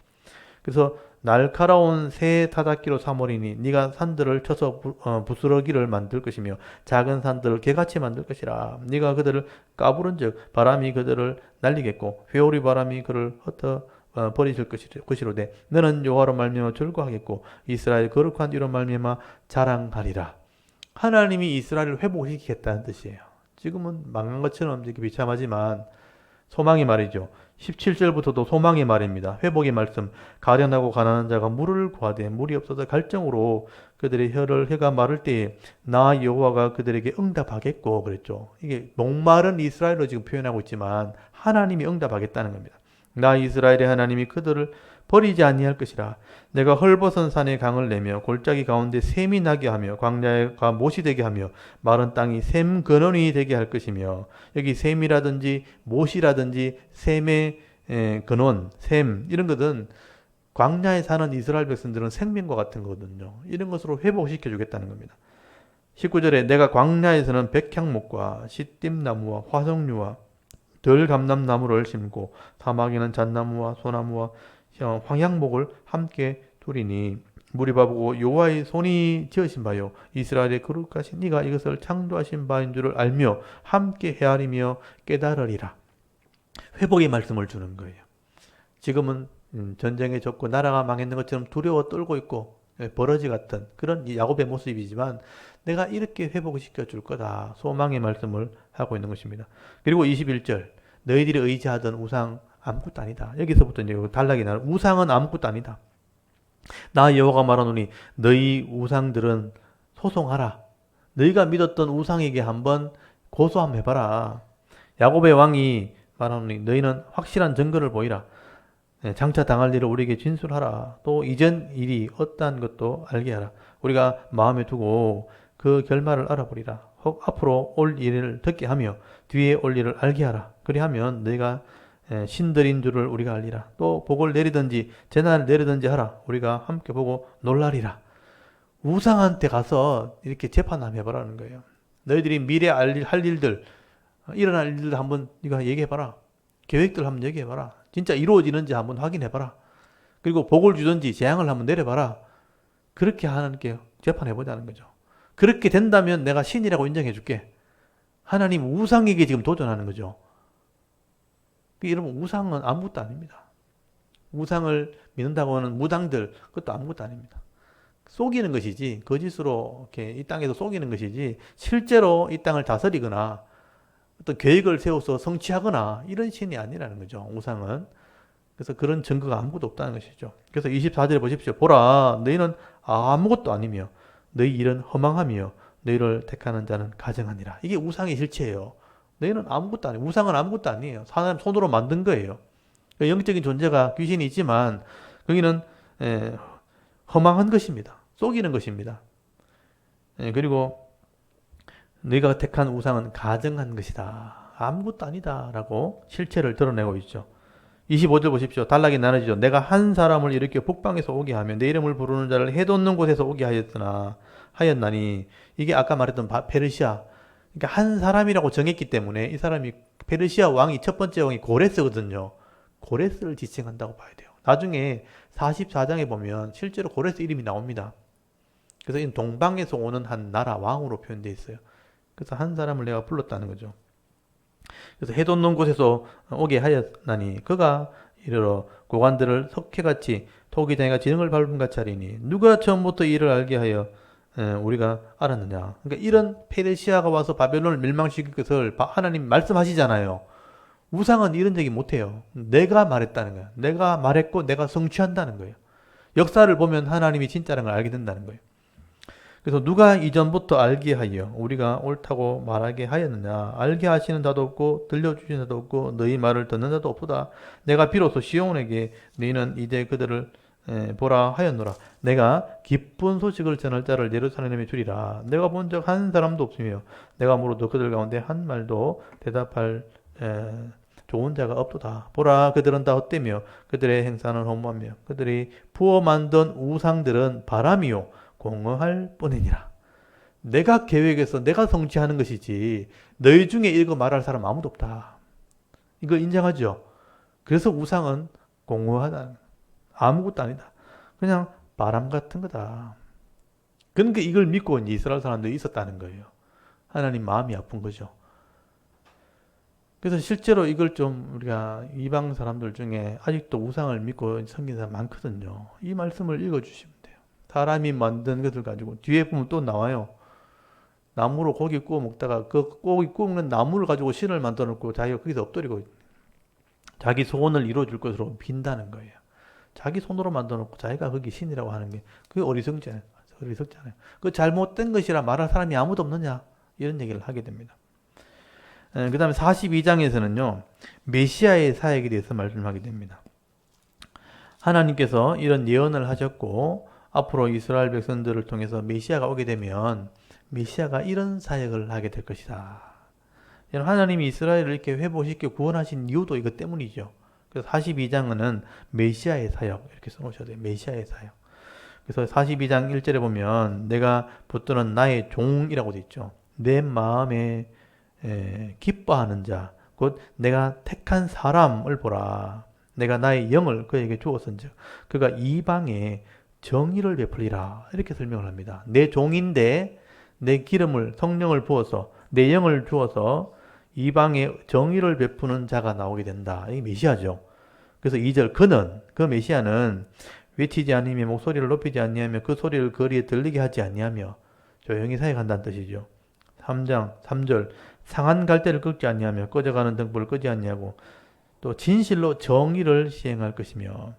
그래서 날카로운 새 타닥기로 삼으리니 네가 산들을 쳐서 부스러기를 만들 것이며 작은 산들을 개같이 만들 것이라. 네가 그들을 까부른즉 바람이 그들을 날리겠고 회오리 바람이 그를 흩어 버리실 것이로되 너는 여호와로 말미암아 즐거하겠고 이스라엘 거룩한 이로 말미암아 자랑하리라. 하나님이 이스라엘을 회복시키겠다는 뜻이에요. 지금은 망한 것처럼 이렇게 비참하지만 소망의 말이죠. 17절부터도 소망의 말입니다. 회복의 말씀. 가련하고 가난한 자가 물을 구하되 물이 없어서 갈증으로 그들의 혀가 마를 때에 나 여호와가 그들에게 응답하겠고 그랬죠. 이게 목마른 이스라엘로 지금 표현하고 있지만 하나님이 응답하겠다는 겁니다. 나 이스라엘의 하나님이 그들을 버리지 아니할 것이라. 내가 헐벗은 산에 강을 내며 골짜기 가운데 샘이 나게 하며 광야가 못이 되게 하며 마른 땅이 샘 근원이 되게 할 것이며. 여기 샘이라든지 못이라든지 샘의 근원, 샘 이런 것은 광야에 사는 이스라엘 백성들은 생명과 같은 거거든요. 이런 것으로 회복시켜 주겠다는 겁니다. 19절에 내가 광야에서는 백향목과 시띠나무와 화석류와 덜감람나무를 심고 사막에는 잣나무와 소나무와 황양목을 함께 두리니 무리 바보고 여호와의 손이 지으신 바요 이스라엘의 거룩하신 이가 이것을 창조하신 바인 줄을 알며 함께 헤아리며 깨달으리라. 회복의 말씀을 주는 거예요. 지금은 전쟁에 졌고 나라가 망했는 것처럼 두려워 떨고 있고 버러지 같은 그런 야곱의 모습이지만 내가 이렇게 회복시켜 줄 거다. 소망의 말씀을 하고 있는 것입니다. 그리고 21절 너희들이 의지하던 우상 아무것도 아니다. 여기서부터 이제 단락이 나는 우상은 아무것도 아니다. 나 여호와가 말하노니 너희 우상들은 소송하라. 너희가 믿었던 우상에게 한번 고소 한번 해봐라. 야곱의 왕이 말하노니 너희는 확실한 증거를 보이라. 장차 당할 일을 우리에게 진술하라. 또 이전 일이 어떠한 것도 알게 하라. 우리가 마음에 두고 그 결말을 알아보리라. 혹 앞으로 올 일을 듣게 하며 뒤에 올 일을 알게 하라. 그리하면 너희가 신들인 줄을 우리가 알리라. 또 복을 내리든지 재난을 내리든지 하라. 우리가 함께 보고 놀라리라. 우상한테 가서 이렇게 재판 한번 해보라는 거예요. 너희들이 미래 할 일들, 일어날 일들 한번 네가 얘기해봐라. 계획들 한번 얘기해봐라. 진짜 이루어지는지 한번 확인해봐라. 그리고 복을 주든지 재앙을 한번 내려봐라. 그렇게 하나님께 재판해보자는 거죠. 그렇게 된다면 내가 신이라고 인정해줄게. 하나님 우상에게 지금 도전하는 거죠. 여러분 우상은 아무것도 아닙니다. 우상을 믿는다고 하는 무당들 그것도 아무것도 아닙니다. 속이는 것이지 거짓으로 이렇게 이 땅에서 속이는 것이지 실제로 이 땅을 다스리거나 어떤 계획을 세워서 성취하거나 이런 신이 아니라는 거죠. 우상은. 그래서 그런 증거가 아무것도 없다는 것이죠. 그래서 24절에 보십시오. 보라 너희는 아무것도 아니며 너희 일은 허망하며 너희를 택하는 자는 가증하니라. 이게 우상의 실체예요. 너희는 아무것도 아니에요. 우상은 아무것도 아니에요. 사람 손으로 만든 거예요. 영적인 존재가 귀신이 있지만 거기는 허망한 것입니다. 속이는 것입니다. 그리고 너희가 택한 우상은 가증한 것이다. 아무것도 아니다 라고 실체를 드러내고 있죠. 25절 보십시오. 단락이 나눠지죠. 내가 한 사람을 이렇게 북방에서 오게 하며 내 이름을 부르는 자를 해돋는 곳에서 오게 하였나니 이게 아까 말했던 페르시아 그러니까 한 사람이라고 정했기 때문에 이 사람이 페르시아 왕이 첫 번째 왕이 고레스거든요. 고레스를 지칭한다고 봐야 돼요. 나중에 44장에 보면 실제로 고레스 이름이 나옵니다. 그래서 이 동방에서 오는 한 나라 왕으로 표현되어 있어요. 그래서 한 사람을 내가 불렀다는 거죠. 그래서 해돋는 곳에서 오게 하였나니 그가 이르러 고관들을 석회같이 토기장이가 지능을 밟은 같이 하리니 누가 처음부터 이를 알게 하여 우리가 알았느냐. 그러니까 이런 페르시아가 와서 바벨론을 멸망시킬 것을 하나님 말씀하시잖아요. 우상은 이런 얘기 못해요. 내가 말했다는 거야. 내가 말했고 내가 성취한다는 거예요. 역사를 보면 하나님이 진짜라는 걸 알게 된다는 거예요. 그래서 누가 이전부터 알게 하여 우리가 옳다고 말하게 하였느냐. 알게 하시는 자도 없고 들려주시는 자도 없고 너희 말을 듣는 자도 없도다. 내가 비로소 시온에게 너희는 이제 그들을 보라 하였노라. 내가 기쁜 소식을 전할 자를 예루살렘에 주리라. 내가 본 적 한 사람도 없으며 내가 물어도 그들 가운데 한 말도 대답할 좋은 자가 없도다. 보라 그들은 다 헛되며 그들의 행사는 허무하며 그들이 부어 만든 우상들은 바람이요 공허할 뿐이니라. 내가 계획해서 내가 성취하는 것이지 너희 중에 이거 말할 사람 아무도 없다. 이거 인정하죠? 그래서 우상은 공허하다. 아무것도 아니다. 그냥 바람 같은 거다. 그러니까 이걸 믿고 이제 이스라엘 사람들이 있었다는 거예요. 하나님 마음이 아픈 거죠. 그래서 실제로 이걸 좀 우리가 이방 사람들 중에 아직도 우상을 믿고 섬기는 사람 많거든요. 이 말씀을 읽어주시면 돼요. 사람이 만든 것을 가지고 뒤에 보면 또 나와요. 나무로 고기 구워 먹다가 그 고기 구워 먹는 나무를 가지고 신을 만들어 놓고 자기가 거기서 엎드리고 자기 소원을 이루어줄 것으로 빈다는 거예요. 자기 손으로 만들어 놓고 자기가 거기 신이라고 하는 게 그게 어리석잖아요. 그 잘못된 것이라 말할 사람이 아무도 없느냐 이런 얘기를 하게 됩니다. 그 다음에 42장에서는요 메시아의 사역에 대해서 말씀하게 됩니다. 하나님께서 이런 예언을 하셨고 앞으로 이스라엘 백성들을 통해서 메시아가 오게 되면 메시아가 이런 사역을 하게 될 것이다. 하나님이 이스라엘을 이렇게 회복시켜 구원하신 이유도 이것 때문이죠. 그래서 42장은 메시아의 사역 이렇게 써놓으셔야 돼요. 메시아의 사역. 그래서 42장 1절에 보면 내가 붙드는 나의 종이라고 되어 있죠. 내 마음에 기뻐하는 자, 곧 내가 택한 사람을 보라. 내가 나의 영을 그에게 주었은즉 그가 이방에 정의를 베풀리라. 이렇게 설명을 합니다. 내 종인데 내 기름을 성령을 부어서 내 영을 주어서 이방에 정의를 베푸는 자가 나오게 된다. 이게 메시아죠. 그래서 2절 그 메시아는 외치지 아니하며 목소리를 높이지 아니하며 그 소리를 거리에 들리게 하지 아니하며 조용히 사역한다는 뜻이죠. 3장 3절 상한 갈대를 꺾지 아니하며 꺼져가는 등불을 끄지 아니하고 또 진실로 정의를 시행할 것이며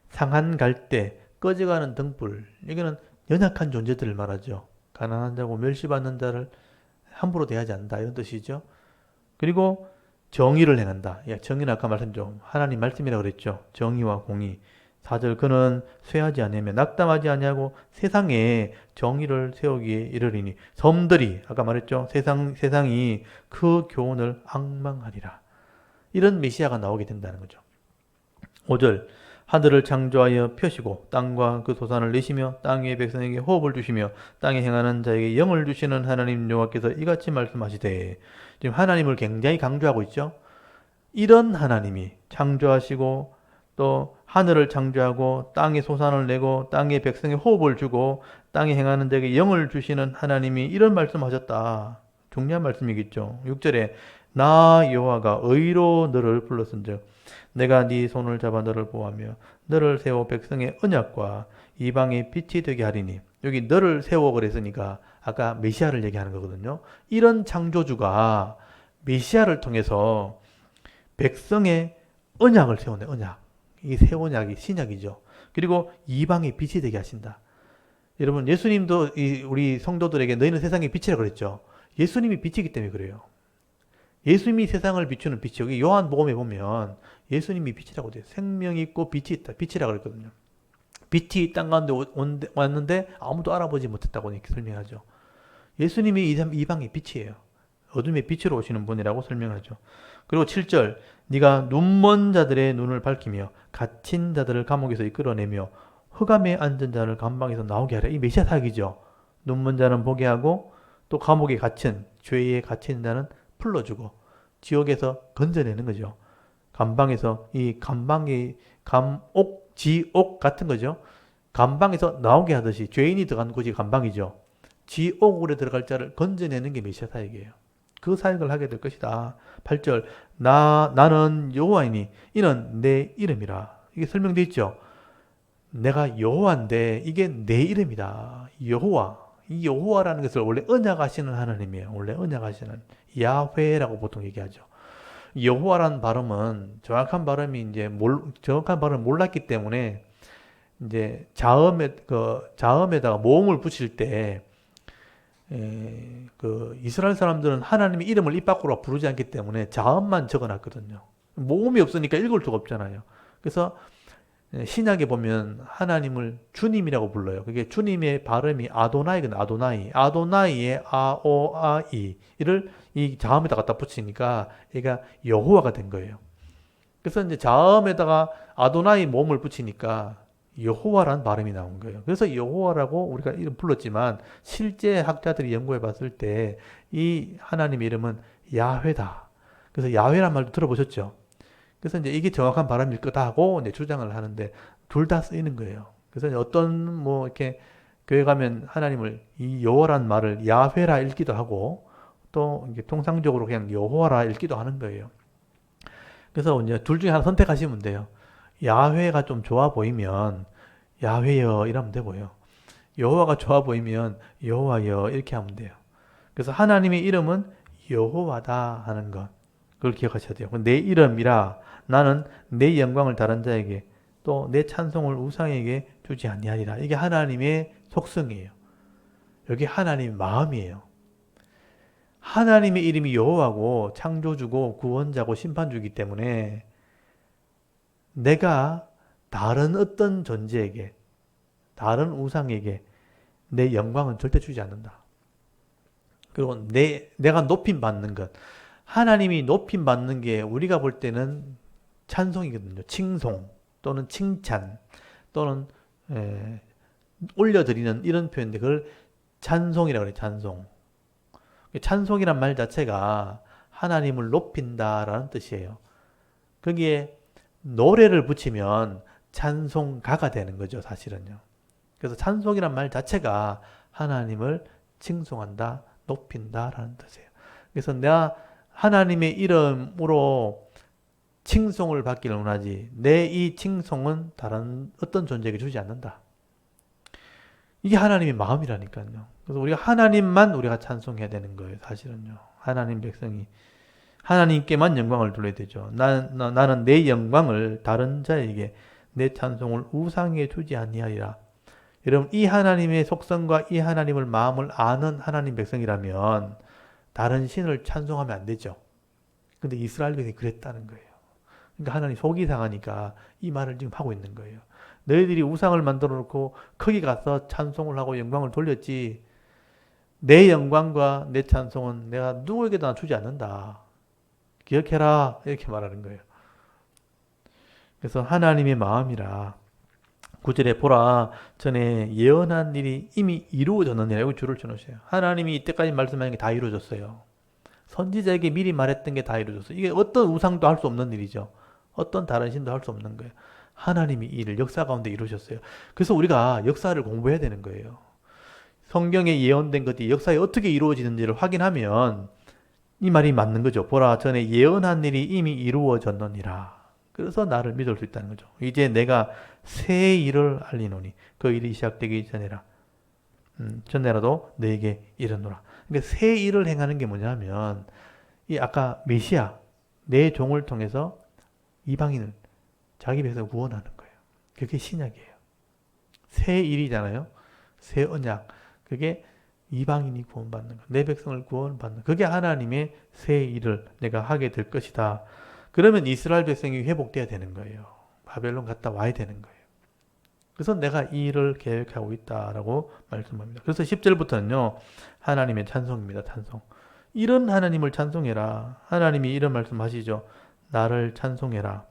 상한 갈대, 꺼져가는 등불 이거는 연약한 존재들을 말하죠. 가난한 자고 멸시받는 자를 함부로 대하지 않는다 이런 뜻이죠. 그리고 정의를 행한다. 정의는 아까 말씀드렸죠. 하나님 말씀이라고 그랬죠. 정의와 공의. 4절 그는 쇠하지 아니하며 낙담하지 아니하고 세상에 정의를 세우기에 이르리니 섬들이 아까 말했죠. 세상이 그 교훈을 앙망하리라. 이런 메시아가 나오게 된다는 거죠. 5절 하늘을 창조하여 펴시고 땅과 그 소산을 내시며 땅 위의 백성에게 호흡을 주시며 땅에 행하는 자에게 영을 주시는 하나님 여호와께서 이같이 말씀하시되 지금 하나님을 굉장히 강조하고 있죠. 이런 하나님이 창조하시고 또 하늘을 창조하고 땅에 소산을 내고 땅의 백성에 호흡을 주고 땅에 행하는 자에게 영을 주시는 하나님이 이런 말씀하셨다. 중요한 말씀이겠죠. 6절에 나 여호와가 의로 너를 불렀은즉 내가 네 손을 잡아 너를 보호하며 너를 세워 백성의 언약과 이방의 빛이 되게 하리니 여기 너를 세워 그랬으니까 아까 메시아를 얘기하는 거거든요. 이런 창조주가 메시아를 통해서 백성의 언약을 세우네. 언약. 이게 새 언약이 신약이죠. 그리고 이방의 빛이 되게 하신다. 여러분 예수님도 우리 성도들에게 너희는 세상의 빛이라 그랬죠. 예수님이 빛이기 때문에 그래요. 예수님이 세상을 비추는 빛이 여기 요한복음에 보면 예수님이 빛이라고 돼요. 생명이 있고 빛이 있다. 빛이라고 그랬거든요. 빛이 땅 가운데 왔는데 아무도 알아보지 못했다고 이렇게 설명하죠. 예수님이 이방의 빛이에요. 어둠의 빛으로 오시는 분이라고 설명하죠. 그리고 7절 네가 눈먼 자들의 눈을 밝히며 갇힌 자들을 감옥에서 이끌어내며 흑암에 앉은 자를 감방에서 나오게 하라. 이 메시아 사역이죠. 눈먼 자는 보게 하고 또 감옥에 갇힌 죄에 갇힌 자는 풀러주고 지옥에서 건져내는 거죠. 감방에서 이 감방이 감옥, 지옥 같은 거죠. 감방에서 나오게 하듯이 죄인이 들어간 곳이 감방이죠. 지옥으로 들어갈 자를 건져내는 게 메시아 사역이에요. 그 사역을 하게 될 것이다. 8절 나는 여호와이니 이는 내 이름이라. 이게 설명되어 있죠. 내가 여호와인데 이게 내 이름이다. 여호와. 이 여호와라는 것을 원래 언약하시는 하나님이에요. 원래 언약하시는 야훼라고 보통 얘기하죠. 여호와라는 발음은 정확한 발음이 이제 정확한 발음을 몰랐기 때문에 이제 자음에다가 모음을 붙일 때 그 이스라엘 사람들은 하나님의 이름을 입 밖으로 부르지 않기 때문에 자음만 적어놨거든요. 모음이 없으니까 읽을 수가 없잖아요. 그래서 신약에 보면 하나님을 주님이라고 불러요. 그게 주님의 발음이 아도나이거든요. 아도나이의 아오아이를 이 자음에다 갖다 붙이니까 얘가 여호와가 된 거예요. 그래서 이제 자음에다가 아도나이 모음을 붙이니까 여호와라는 발음이 나온 거예요. 그래서 여호와라고 우리가 이름 불렀지만 실제 학자들이 연구해 봤을 때 이 하나님의 이름은 야훼다. 그래서 야훼란 말도 들어보셨죠? 그래서 이제 이게 정확한 발음일 거다 하고 이제 주장을 하는데 둘 다 쓰이는 거예요. 그래서 어떤 뭐 이렇게 교회 가면 하나님을 이 여호와란 말을 야훼라 읽기도 하고 또 이게 통상적으로 그냥 여호와라 읽기도 하는 거예요. 그래서 이제 둘 중에 하나 선택하시면 돼요. 야훼가 좀 좋아 보이면 야훼여 이러면 되고요. 여호와가 좋아 보이면 여호와여 이렇게 하면 돼요. 그래서 하나님의 이름은 여호와다 하는 것. 그걸 기억하셔야 돼요. 내 이름이라 나는 내 영광을 다른 자에게 또 내 찬송을 우상에게 주지 아니하리라. 이게 하나님의 속성이에요. 여기 하나님의 마음이에요. 하나님의 이름이 여호와고 창조주고 구원자고 심판주이기 때문에 내가 다른 어떤 존재에게 다른 우상에게 내 영광은 절대 주지 않는다. 그리고 내가 높임 받는 것. 하나님이 높임 받는 게 우리가 볼 때는 찬송이거든요. 칭송 또는 칭찬 또는 올려드리는 이런 표현인데 그걸 찬송이라고 해요. 찬송. 찬송이란 말 자체가 하나님을 높인다라는 뜻이에요. 거기에 노래를 붙이면 찬송가가 되는 거죠, 사실은요. 그래서 찬송이란 말 자체가 하나님을 칭송한다, 높인다라는 뜻이에요. 그래서 내가 하나님의 이름으로 칭송을 받기를 원하지 내 이 칭송은 다른 어떤 존재에게 주지 않는다. 이게 하나님의 마음이라니까요. 그래서 우리가 하나님만 우리가 찬송해야 되는 거예요. 사실은요. 하나님 백성이 하나님께만 영광을 돌려야 되죠. 나는 내 영광을 다른 자에게 내 찬송을 우상에 주지 아니하리라. 여러분 이 하나님의 속성과 이 하나님을 마음을 아는 하나님 백성이라면 다른 신을 찬송하면 안 되죠. 근데 이스라엘 백성이 그랬다는 거예요. 그러니까 하나님 속이 상하니까 이 말을 지금 하고 있는 거예요. 너희들이 우상을 만들어 놓고 거기 가서 찬송을 하고 영광을 돌렸지 내 영광과 내 찬송은 내가 누구에게도 주지 않는다. 기억해라 이렇게 말하는 거예요. 그래서 하나님의 마음이라 9절에 보라 전에 예언한 일이 이미 이루어졌느니라. 여기 줄을 쳐놓으세요. 하나님이 이때까지 말씀하신 게 다 이루어졌어요. 선지자에게 미리 말했던 게 다 이루어졌어요. 이게 어떤 우상도 할 수 없는 일이죠. 어떤 다른 신도 할 수 없는 거예요. 하나님이 이 일을 역사 가운데 이루셨어요. 그래서 우리가 역사를 공부해야 되는 거예요. 성경에 예언된 것들이 역사에 어떻게 이루어지는지를 확인하면 이 말이 맞는 거죠. 보라 전에 예언한 일이 이미 이루어졌느니라. 그래서 나를 믿을 수 있다는 거죠. 이제 내가 새 일을 알리노니 그 일이 시작되기 전에라도 너에게 이르노라. 그러니까 새 일을 행하는 게 뭐냐면 이 아까 메시아 내 종을 통해서 이방인을 자기 백성을 구원하는 거예요. 그게 신약이에요. 새 일이잖아요. 새 언약. 그게 이방인이 구원받는 것. 내 백성을 구원받는 그게 하나님의 새 일을 내가 하게 될 것이다. 그러면 이스라엘 백성이 회복돼야 되는 거예요. 바벨론 갔다 와야 되는 거예요. 그래서 내가 이 일을 계획하고 있다라고 말씀합니다. 그래서 10절부터는요. 하나님의 찬송입니다. 찬송. 이런 하나님을 찬송해라. 하나님이 이런 말씀하시죠. 나를 찬송해라.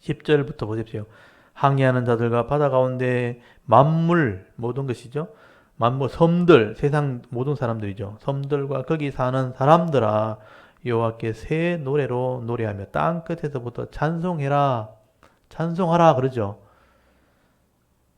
10절부터 보십시오. 항해하는 자들과 바다 가운데 만물 모든 것이죠. 만물 섬들 세상 모든 사람들이죠. 섬들과 거기 사는 사람들아 여호와께 새 노래로 노래하며 땅 끝에서부터 찬송해라. 찬송하라 그러죠.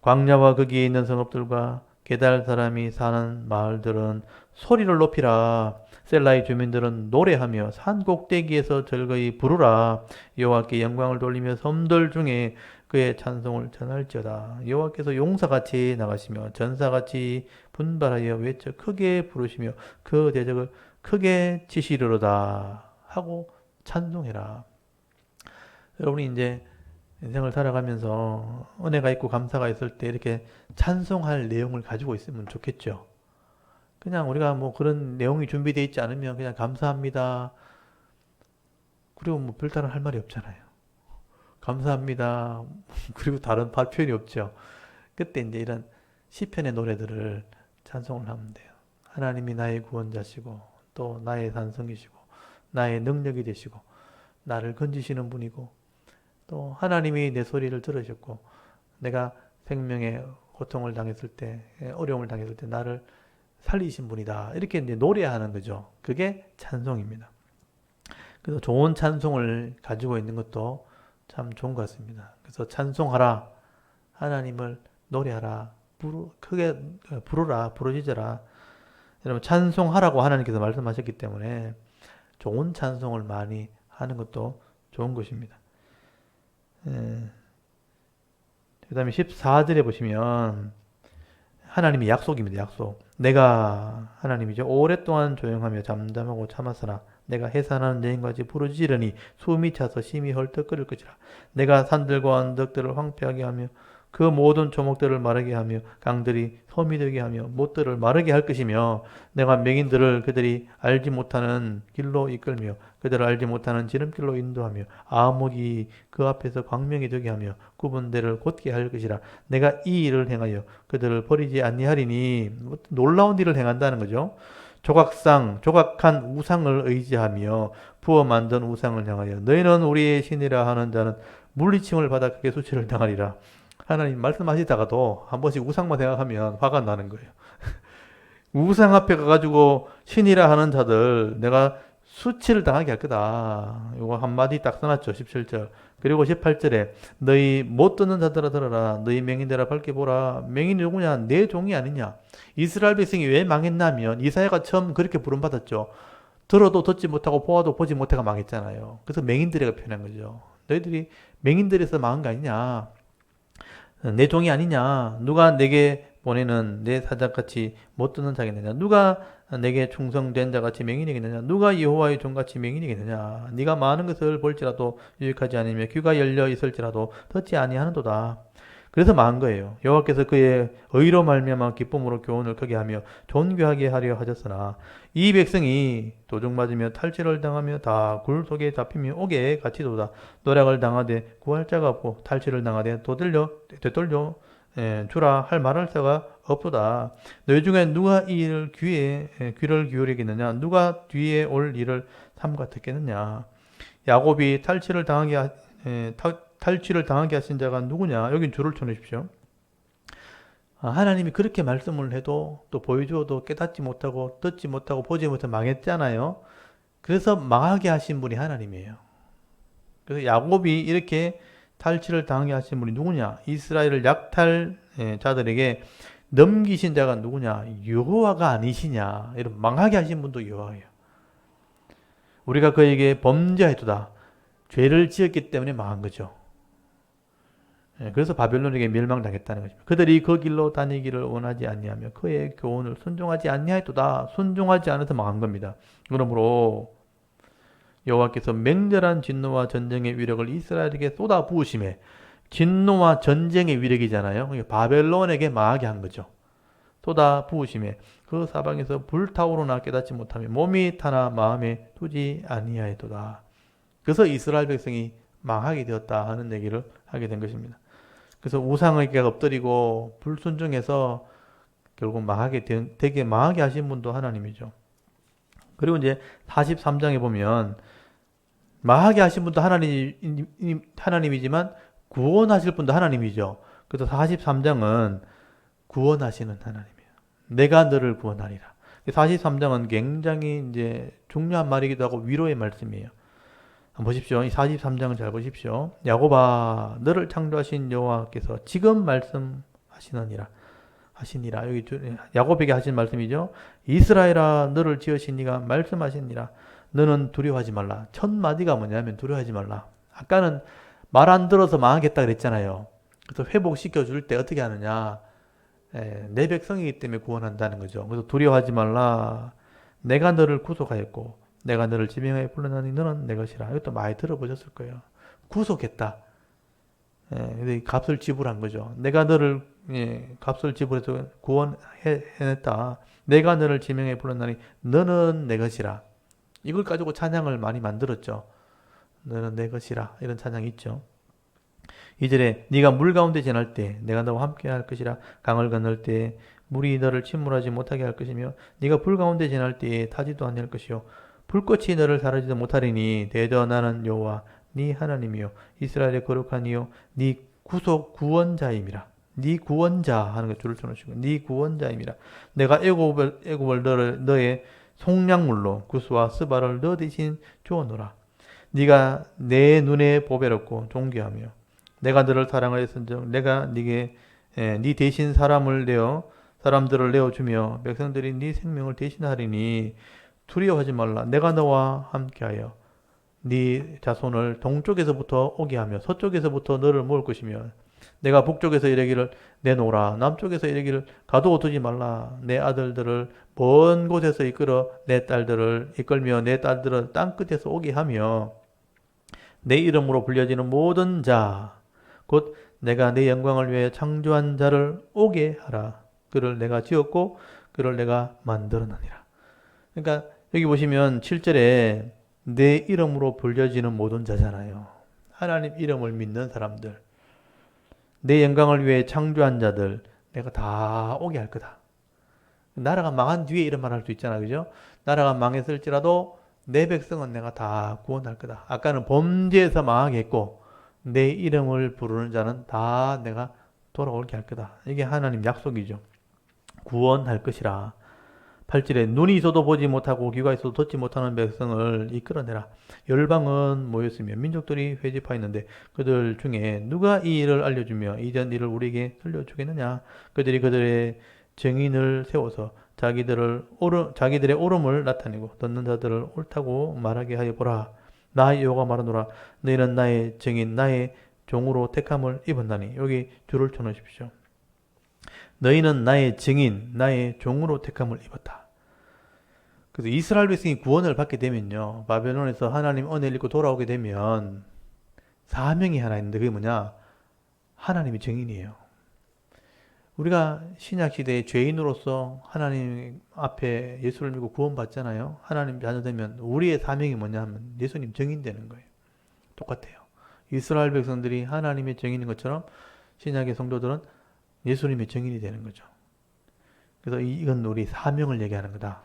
광야와 거기에 있는 성읍들과 게달 사람이 사는 마을들은 소리를 높이라. 셀라의 주민들은 노래하며 산 꼭대기에서 즐거이 부르라. 여호와께 영광을 돌리며 섬들 중에 그의 찬송을 전할지어다. 여호와께서 용사같이 나가시며 전사같이 분발하여 외쳐 크게 부르시며 그 대적을 크게 치시리로다 하고 찬송해라. 여러분이 이제 인생을 살아가면서 은혜가 있고 감사가 있을 때 이렇게 찬송할 내용을 가지고 있으면 좋겠죠. 그냥 우리가 뭐 그런 내용이 준비되어 있지 않으면 그냥 감사합니다. 그리고 뭐 별다른 할 말이 없잖아요. 감사합니다. 그리고 다른 표현이 없죠. 그때 이제 이런 시편의 노래들을 찬송을 하면 돼요. 하나님이 나의 구원자시고 또 나의 산성이시고 나의 능력이 되시고 나를 건지시는 분이고 또 하나님이 내 소리를 들으셨고 내가 생명의 고통을 당했을 때 어려움을 당했을 때 나를 살리신 분이다. 이렇게 이제 노래하는 거죠. 그게 찬송입니다. 그래서 좋은 찬송을 가지고 있는 것도 참 좋은 것 같습니다. 그래서 찬송하라. 하나님을 노래하라. 크게 부르라. 부르짖어라. 여러분 찬송하라고 하나님께서 말씀하셨기 때문에 좋은 찬송을 많이 하는 것도 좋은 것입니다. 그 다음에 14절에 보시면 하나님의 약속입니다. 약속. 내가 하나님이죠. 오랫동안 조용하며 잠잠하고 참았으나 내가 해산하는 여인같이 부르짖으려니 숨이 차서 심히 헐떡거릴 것이라. 내가 산들과 언덕들을 황폐하게 하며 그 모든 조목들을 마르게 하며 강들이 섬이 되게 하며 못들을 마르게 할 것이며 내가 맹인들을 그들이 알지 못하는 길로 이끌며 그들을 알지 못하는 지름길로 인도하며 아목이 그 앞에서 광명이 되게 하며 굽은 데를 곧게 할 것이라. 내가 이 일을 행하여 그들을 버리지 아니하리니. 놀라운 일을 행한다는 거죠. 조각한 우상을 의지하며 부어 만든 우상을 향하여 너희는 우리의 신이라 하는 자는 물리침을 받아 크게 수치를 당하리라. 하나님 말씀하시다가도 한 번씩 우상만 생각하면 화가 나는 거예요. 우상 앞에 가가지고 신이라 하는 자들 내가 수치를 당하게 할 거다. 이거 한마디 딱 써놨죠. 17절. 그리고 18절에 너희 못 듣는 자들아 들어라. 너희 맹인들아 밝게 보라. 맹인이 누구냐? 내 종이 아니냐? 이스라엘 백성이 왜 망했냐면 이사야가 처음 그렇게 부름받았죠. 들어도 듣지 못하고 보아도 보지 못해가 망했잖아요. 그래서 맹인들이라고 표현한 거죠. 너희들이 맹인들에서 망한 거 아니냐? 내 종이 아니냐? 누가 내게 보내는 내 사자같이 못 듣는 자겠느냐? 누가 내게 충성된 자같이 맹인이겠느냐? 누가 여호와의 종같이 맹인이겠느냐? 네가 많은 것을 볼지라도 유익하지 않으며 귀가 열려 있을지라도 듣지 아니하는도다. 그래서 망한 거예요. 여호와께서 그의 의로 말미암아 기쁨으로 교훈을 크게 하며 존귀하게 하려 하셨으나 이 백성이 도둑 맞으며 탈취를 당하며 다 굴 속에 잡히며 옥에 갇히도다. 노략을 당하되 구할 자가 없고 탈취를 당하되 되돌려 주라 할 말할 자가 없도다. 너희 중에 누가 이 일을 귀를 기울이겠느냐? 누가 뒤에 올 일을 삼가 듣겠느냐? 야곱이 탈취를 당하게 하신 자가 누구냐? 여긴 줄을 쳐놓으십시오. 하나님이 그렇게 말씀을 해도 또 보여주어도 깨닫지 못하고 듣지 못하고 보지 못해 망했잖아요. 그래서 망하게 하신 분이 하나님이에요. 그래서 야곱이 이렇게 탈취를 당하게 하신 분이 누구냐? 이스라엘을 약탈 자들에게 넘기신 자가 누구냐? 여호와가 아니시냐? 이런 망하게 하신 분도 여호와예요. 우리가 그에게 범죄하였도다. 죄를 지었기 때문에 망한 거죠. 그래서 바벨론에게 멸망당했다는 것입니다. 그들이 그 길로 다니기를 원하지 아니하며 그의 교훈을 순종하지 아니하였도다. 순종하지 않아서 망한 겁니다. 그러므로 여호와께서 맹렬한 진노와 전쟁의 위력을 이스라엘에게 쏟아 부으심에 진노와 전쟁의 위력이잖아요. 바벨론에게 망하게 한 거죠. 쏟아 부으심에 그 사방에서 불타오르나 깨닫지 못하며 몸이 타나 마음에 두지 아니하였도다. 그래서 이스라엘 백성이 망하게 되었다 하는 얘기를 하게 된 것입니다. 그래서 우상에게 엎드리고 불순종해서 결국 되게 망하게 하신 분도 하나님이죠. 그리고 이제 43장에 보면 망하게 하신 분도 하나님이지만 구원하실 분도 하나님이죠. 그래서 43장은 구원하시는 하나님이에요. 내가 너를 구원하리라. 43장은 굉장히 이제 중요한 말이기도 하고 위로의 말씀이에요. 한번 보십시오. 이 43장을 잘 보십시오. 야곱아, 너를 창조하신 여호와께서 지금 말씀하시니라. 여기 야곱에게 하신 말씀이죠. 이스라엘아, 너를 지으신 이가 말씀하시니라. 너는 두려워하지 말라. 첫 마디가 뭐냐면 두려워하지 말라. 아까는 말 안 들어서 망하겠다 그랬잖아요. 그래서 회복시켜 줄 때 어떻게 하느냐? 내 백성이기 때문에 구원한다는 거죠. 그래서 두려워하지 말라. 내가 너를 구속하였고 내가 너를 지명하여 불러나니 너는 내 것이라. 이것도 많이 들어보셨을 거예요. 구속했다. 값을 지불한 거죠. 내가 너를 값을 지불해서 구원해냈다. 내가 너를 지명하여 불러나니 너는 내 것이라. 이걸 가지고 찬양을 많이 만들었죠. 너는 내 것이라. 이런 찬양이 있죠. 2절에 네가 물 가운데 지날 때 내가 너와 함께 할 것이라. 강을 건널 때 물이 너를 침몰하지 못하게 할 것이며 네가 불 가운데 지날 때에 타지도 아니할 것이요 불꽃이 너를 사르지도 못하리니 대저 나는 여호와 네 하나님이요 이스라엘의 거룩한 이요 네 구원자임이라. 네 구원자 하는 거 줄을 쳐놓으시고 네 구원자임이라. 내가 애굽을 너의 속량물로 구스와 스바를 너 대신 주어노라. 네가 내 눈에 보배롭고 존귀하며 내가 너를 사랑하였은즉 내가 네게 네 대신 사람들을 내어 주며 백성들이 네 생명을 대신하리니 두려워하지 말라. 내가 너와 함께하여 네 자손을 동쪽에서부터 오게 하며 서쪽에서부터 너를 모을 것이며 내가 북쪽에서 이르기를 내놓으라. 남쪽에서 이르기를 가둬두지 말라. 내 아들들을 먼 곳에서 이끌어 내 딸들을 이끌며 내 딸들을 땅 끝에서 오게 하며 내 이름으로 불려지는 모든 자 곧 내가 내 영광을 위해 창조한 자를 오게 하라. 그를 내가 지었고 그를 내가 만들었느니라. 그러니까 여기 보시면 7절에 내 이름으로 불려지는 모든 자잖아요. 하나님 이름을 믿는 사람들, 내 영광을 위해 창조한 자들 내가 다 오게 할 거다. 나라가 망한 뒤에 이런 말 할 수 있잖아, 그죠? 나라가 망했을지라도 내 백성은 내가 다 구원할 거다. 아까는 범죄에서 망하게 했고 내 이름을 부르는 자는 다 내가 돌아오게 할 거다. 이게 하나님 약속이죠. 구원할 것이라. 8절에 눈이 있어도 보지 못하고 귀가 있어도 듣지 못하는 백성을 이끌어내라. 열방은 모였으며 민족들이 회집하였는데 그들 중에 누가 이 일을 알려주며 이전 일을 우리에게 들려주겠느냐. 그들이 그들의 증인을 세워서 자기들의 옳음을 나타내고 듣는 자들을 옳다고 말하게 하여 보라. 나 여호와가 말하노라. 너희는 나의 증인 나의 종으로 택함을 입었나니. 여기 줄을 쳐놓으십시오. 너희는 나의 증인 나의 종으로 택함을 입었다. 그래서 이스라엘 백성이 구원을 받게 되면요, 바벨론에서 하나님 은혜를 입고 돌아오게 되면 사명이 하나 있는데 그게 뭐냐? 하나님이 증인이에요. 우리가 신약시대의 죄인으로서 하나님 앞에 예수를 믿고 구원받잖아요. 하나님 자녀 되면 우리의 사명이 뭐냐 하면 예수님 증인 되는 거예요. 똑같아요. 이스라엘 백성들이 하나님의 증인인 것처럼 신약의 성도들은 예수님의 증인이 되는 거죠. 그래서 이건 우리 사명을 얘기하는 거다.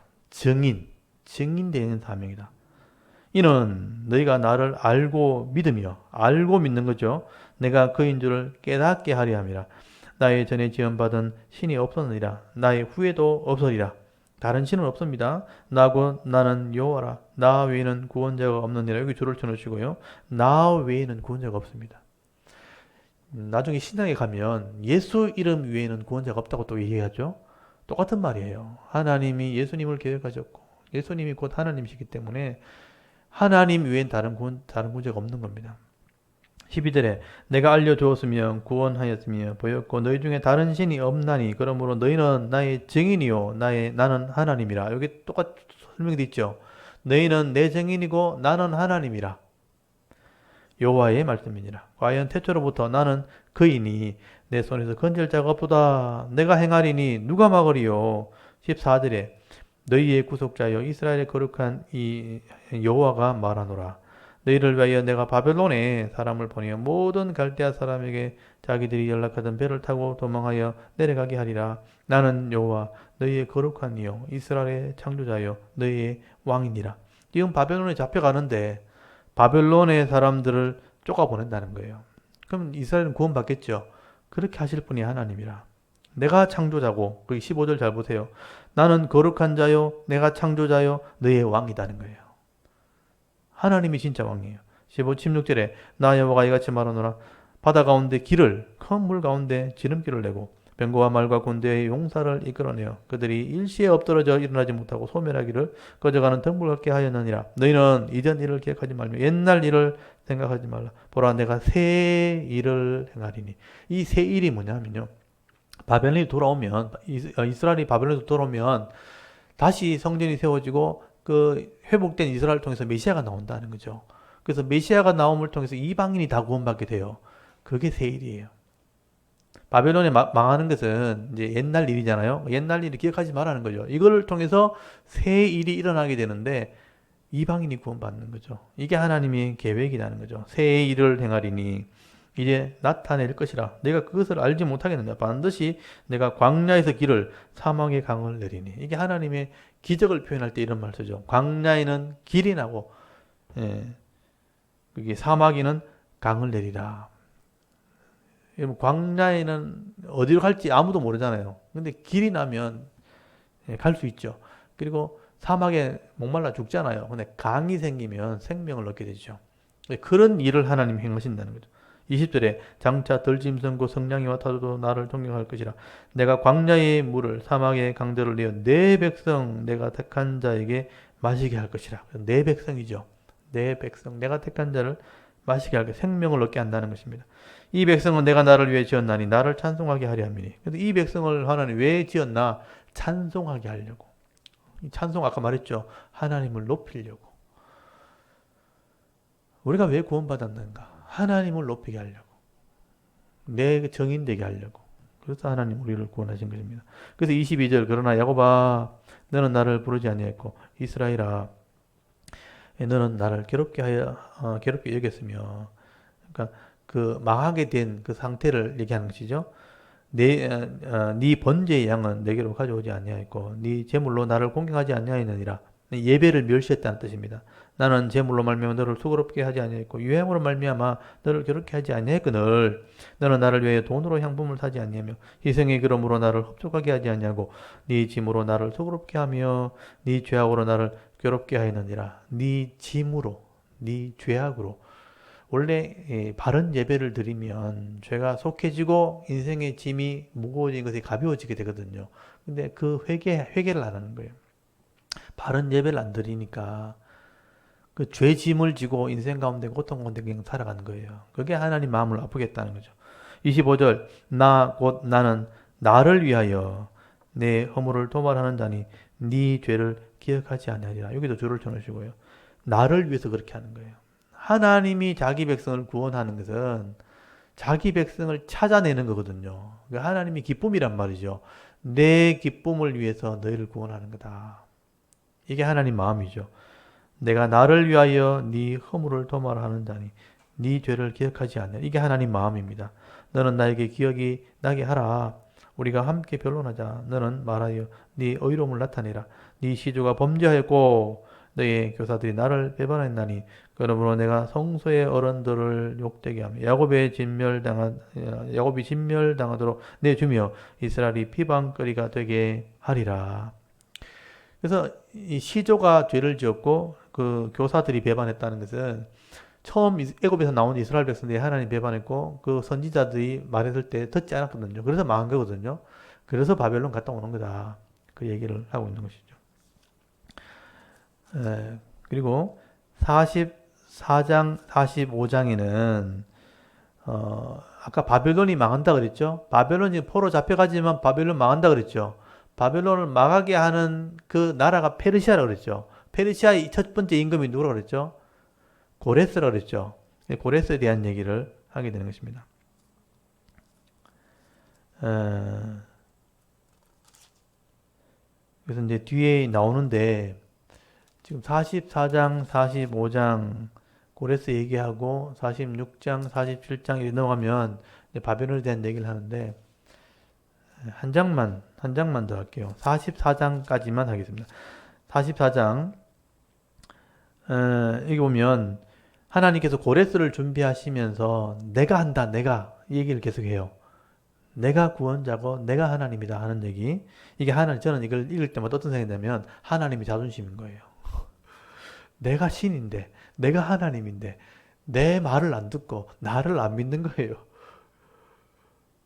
증인되는 사명이다. 이는 너희가 나를 알고 믿으며, 알고 믿는 거죠. 내가 그인 줄을 깨닫게 하려 함이라. 나의 전에 지원받은 신이 없었느니라. 나의 후에도 없으리라. 다른 신은 없습니다. 나는 여호와라. 나 외에는 구원자가 없느니라. 여기 줄을 쳐놓으시고요. 나 외에는 구원자가 없습니다. 나중에 신앙에 가면 예수 이름 외에는 구원자가 없다고 또 얘기하죠. 똑같은 말이에요. 하나님이 예수님을 계획하셨고 예수님이 곧 하나님이시기 때문에 하나님 외엔 다른 구원자가 없는 겁니다. 12절에 내가 알려주었으면 구원하였으며 보였고 너희 중에 다른 신이 없나니 그러므로 너희는 나의 증인이요 나는 하나님이라. 여기 똑같이 설명되어 있죠. 너희는 내 증인이고 나는 하나님이라. 여호와의 말씀이니라. 과연 태초로부터 나는 그이니 내 손에서 건질 자가 없도다. 내가 행하리니 누가 막으리요. 14절에 너희의 구속자여 이스라엘의 거룩한 이 여호와가 말하노라. 너희를 위하여 내가 바벨론에 사람을 보내어 모든 갈대아 사람에게 자기들이 연락하던 배를 타고 도망하여 내려가게 하리라. 나는 여호와 너희의 거룩한 이요 이스라엘의 창조자여 너희의 왕이니라. 지금 바벨론에 잡혀가는데 바벨론의 사람들을 쫓아보낸다는 거예요. 그럼 이스라엘은 구원받겠죠. 그렇게 하실 분이 하나님이라. 내가 창조자고, 거기 15절 잘 보세요. 나는 거룩한 자요 내가 창조자요 너희의 왕이다는 거예요. 하나님이 진짜 왕이에요. 16절에 나 여호와가 이같이 말하노라. 바다 가운데 큰 물 가운데 지름길을 내고 병거와 말과 군대의 용사를 이끌어내어 그들이 일시에 엎드러져 일어나지 못하고 소멸하기를 꺼져가는 등불 같게 하였느니라. 너희는 이전 일을 기억하지 말며 옛날 일을 생각하지 말라. 보라 내가 새 일을 행하리니. 이 새 일이 뭐냐면요, 바벨론이 돌아오면, 이스라엘이 바벨론에서 돌아오면 다시 성전이 세워지고 그 회복된 이스라엘을 통해서 메시아가 나온다는 거죠. 그래서 메시아가 나옴을 통해서 이방인이 다 구원받게 돼요. 그게 새 일이에요. 바벨론이 망하는 것은 이제 옛날 일이잖아요. 옛날 일을 기억하지 말라는 거죠. 이걸 통해서 새 일이 일어나게 되는데 이방인이 구원받는 거죠. 이게 하나님의 계획이라는 거죠. 새 일을 행하리니 이제 나타낼 것이라. 내가 그것을 알지 못하겠느냐. 반드시 내가 광야에서 길을 사막의 강을 내리니. 이게 하나님의 기적을 표현할 때 이런 말 쓰죠. 광야에는 길이 나고, 그게 사막에는 강을 내리라. 광야에는 어디로 갈지 아무도 모르잖아요. 근데 길이 나면 갈 수 있죠. 그리고 사막에 목말라 죽잖아요. 근데 강이 생기면 생명을 얻게 되죠. 그런 일을 하나님이 행하신다는 거죠. 20절에 장차 덜짐승고 성냥이 맡아도 나를 존경할 것이라. 내가 광야의 물을 사막의 강들을 내어 내 백성 내가 택한 자에게 마시게 할 것이라. 내 백성이죠. 내 백성 내가 택한 자를 마시게 할 것, 생명을 얻게 한다는 것입니다. 이 백성은 내가 나를 위해 지었나니 나를 찬송하게 하려 함이니. 그래서 이 백성을 하나님 왜 지었나? 찬송하게 하려고. 이 찬송 아까 말했죠. 하나님을 높이려고. 우리가 왜 구원받았는가? 하나님을 높이게 하려고. 내 정인 되게 하려고. 그래서 하나님 우리를 구원하신 것입니다. 그래서 22절 그러나 야곱아 너는 나를 부르지 아니했고 이스라엘아 너는 나를 괴롭게 여겼으며, 그러니까 그 망하게 된 그 상태를 얘기하는 것이죠. 네 번제의 양은 내게로 가져오지 아니하였고 네 제물로 나를 공경하지 아니하였느니라. 예배를 멸시했다는 뜻입니다. 나는 제물로 말미암아 너를 수고롭게 하지 아니하였고 유행으로 말미암아 너를 괴롭게 하지 아니하였거늘 너는 나를 위하여 돈으로 향품을 사지 아니하며 희생의 그름으로 나를 흡족하게 하지 아니하고 네 짐으로 나를 수고롭게 하며 네 죄악으로 나를 괴롭게 하였느니라. 네 짐으로, 네 죄악으로. 원래 바른 예배를 드리면 죄가 속해지고 인생의 짐이 무거워진 것이 가벼워지게 되거든요. 근데 그 회개를 안 하는 거예요. 바른 예배를 안 드리니까 그 죄 짐을 지고 인생 가운데 고통 가운데 그냥 살아가는 거예요. 그게 하나님 마음을 아프겠다는 거죠. 25절 곧 나는 나를 위하여 내 허물을 도말하는 자니 네 죄를 기억하지 아니하리라. 여기도 줄을 쳐놓으시고요. 나를 위해서 그렇게 하는 거예요. 하나님이 자기 백성을 구원하는 것은 자기 백성을 찾아내는 거거든요. 하나님이 기쁨이란 말이죠. 내 기쁨을 위해서 너희를 구원하는 거다. 이게 하나님 마음이죠. 내가 나를 위하여 네 허물을 도말하는 자니 네 죄를 기억하지 않냐. 이게 하나님 마음입니다. 너는 나에게 기억이 나게 하라. 우리가 함께 변론하자. 너는 말하여 네 의로움을 나타내라. 네 시조가 범죄하였고 너의 교사들이 나를 배반했나니 그러므로 내가 성소의 어른들을 욕되게 하며 야곱이 진멸당하도록 내주며 이스라엘이 피방거리가 되게 하리라. 그래서 이 시조가 죄를 지었고 그 교사들이 배반했다는 것은 처음 애굽에서 나온 이스라엘 백성들이 하나님 배반했고 그 선지자들이 말했을 때 듣지 않았거든요. 그래서 망한 거거든요. 그래서 바벨론 갔다 오는 거다. 그 얘기를 하고 있는 것이죠. 그리고 44장, 45장에는 아까 바벨론이 망한다 그랬죠. 바벨론이 포로 잡혀가지만 바벨론 망한다 그랬죠. 바벨론을 망하게 하는 그 나라가 페르시아라 그랬죠. 페르시아의 첫 번째 임금이 누구라 그랬죠? 고레스라 그랬죠. 고레스에 대한 얘기를 하게 되는 것입니다. 그래서 이제 뒤에 나오는데 지금 44장, 45장 고레스 얘기하고 46장, 47장 이렇게 넘어가면 바벨론에 대한 얘기를 하는데 한 장만 더 할게요. 44장까지만 하겠습니다. 44장 여기 보면 하나님께서 고레스를 준비하시면서 내가 한다, 내가 이 얘기를 계속해요. 내가 구원자고 내가 하나님이다 하는 얘기. 이게 저는 이걸 읽을 때마다 어떤 생각이 나면 하나님의 자존심인 거예요. 내가 신인데, 내가 하나님인데 내 말을 안 듣고 나를 안 믿는 거예요.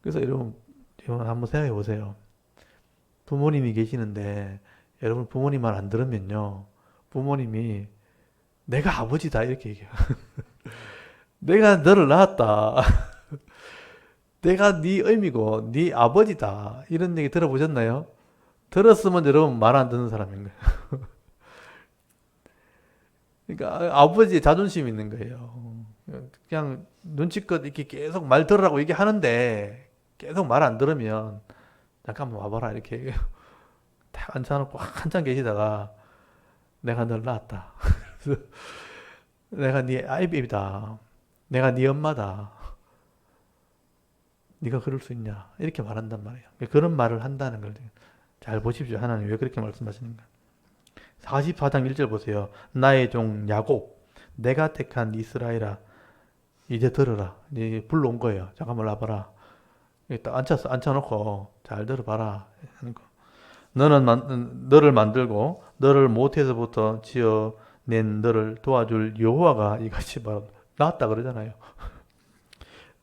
그래서 여러분 한번 생각해 보세요. 부모님이 계시는데 여러분 부모님 말 안 들으면요. 부모님이 내가 아버지다 이렇게 얘기해요. 내가 너를 낳았다. 내가 네 어미고 네 아버지다. 이런 얘기 들어보셨나요? 들었으면 여러분 말 안 듣는 사람인 거예요. 그러니까 아버지의 자존심이 있는 거예요. 그냥 눈치껏 이렇게 계속 말 들으라고 얘기하는데 계속 말 안 들으면 잠깐만 와봐라 이렇게 얘기해요. 딱 앉혀놓고 한참 계시다가 내가 널 낳았다. 내가 네 아이비다. 내가 네 엄마다. 네가 그럴 수 있냐? 이렇게 말한단 말이에요. 그런 말을 한다는 걸 잘 보십시오. 하나님 왜 그렇게 말씀하시는가? 44장 1절 보세요. 나의 종 야곱, 내가 택한 이스라엘아, 이제 들어라. 이제 불러온 거예요. 잠깐만 와봐라. 딱 앉혀놓고 잘 들어봐라. 너를 만들고 너를 모태에서부터 지어낸 너를 도와줄 여호와가 이같이 나왔다 그러잖아요.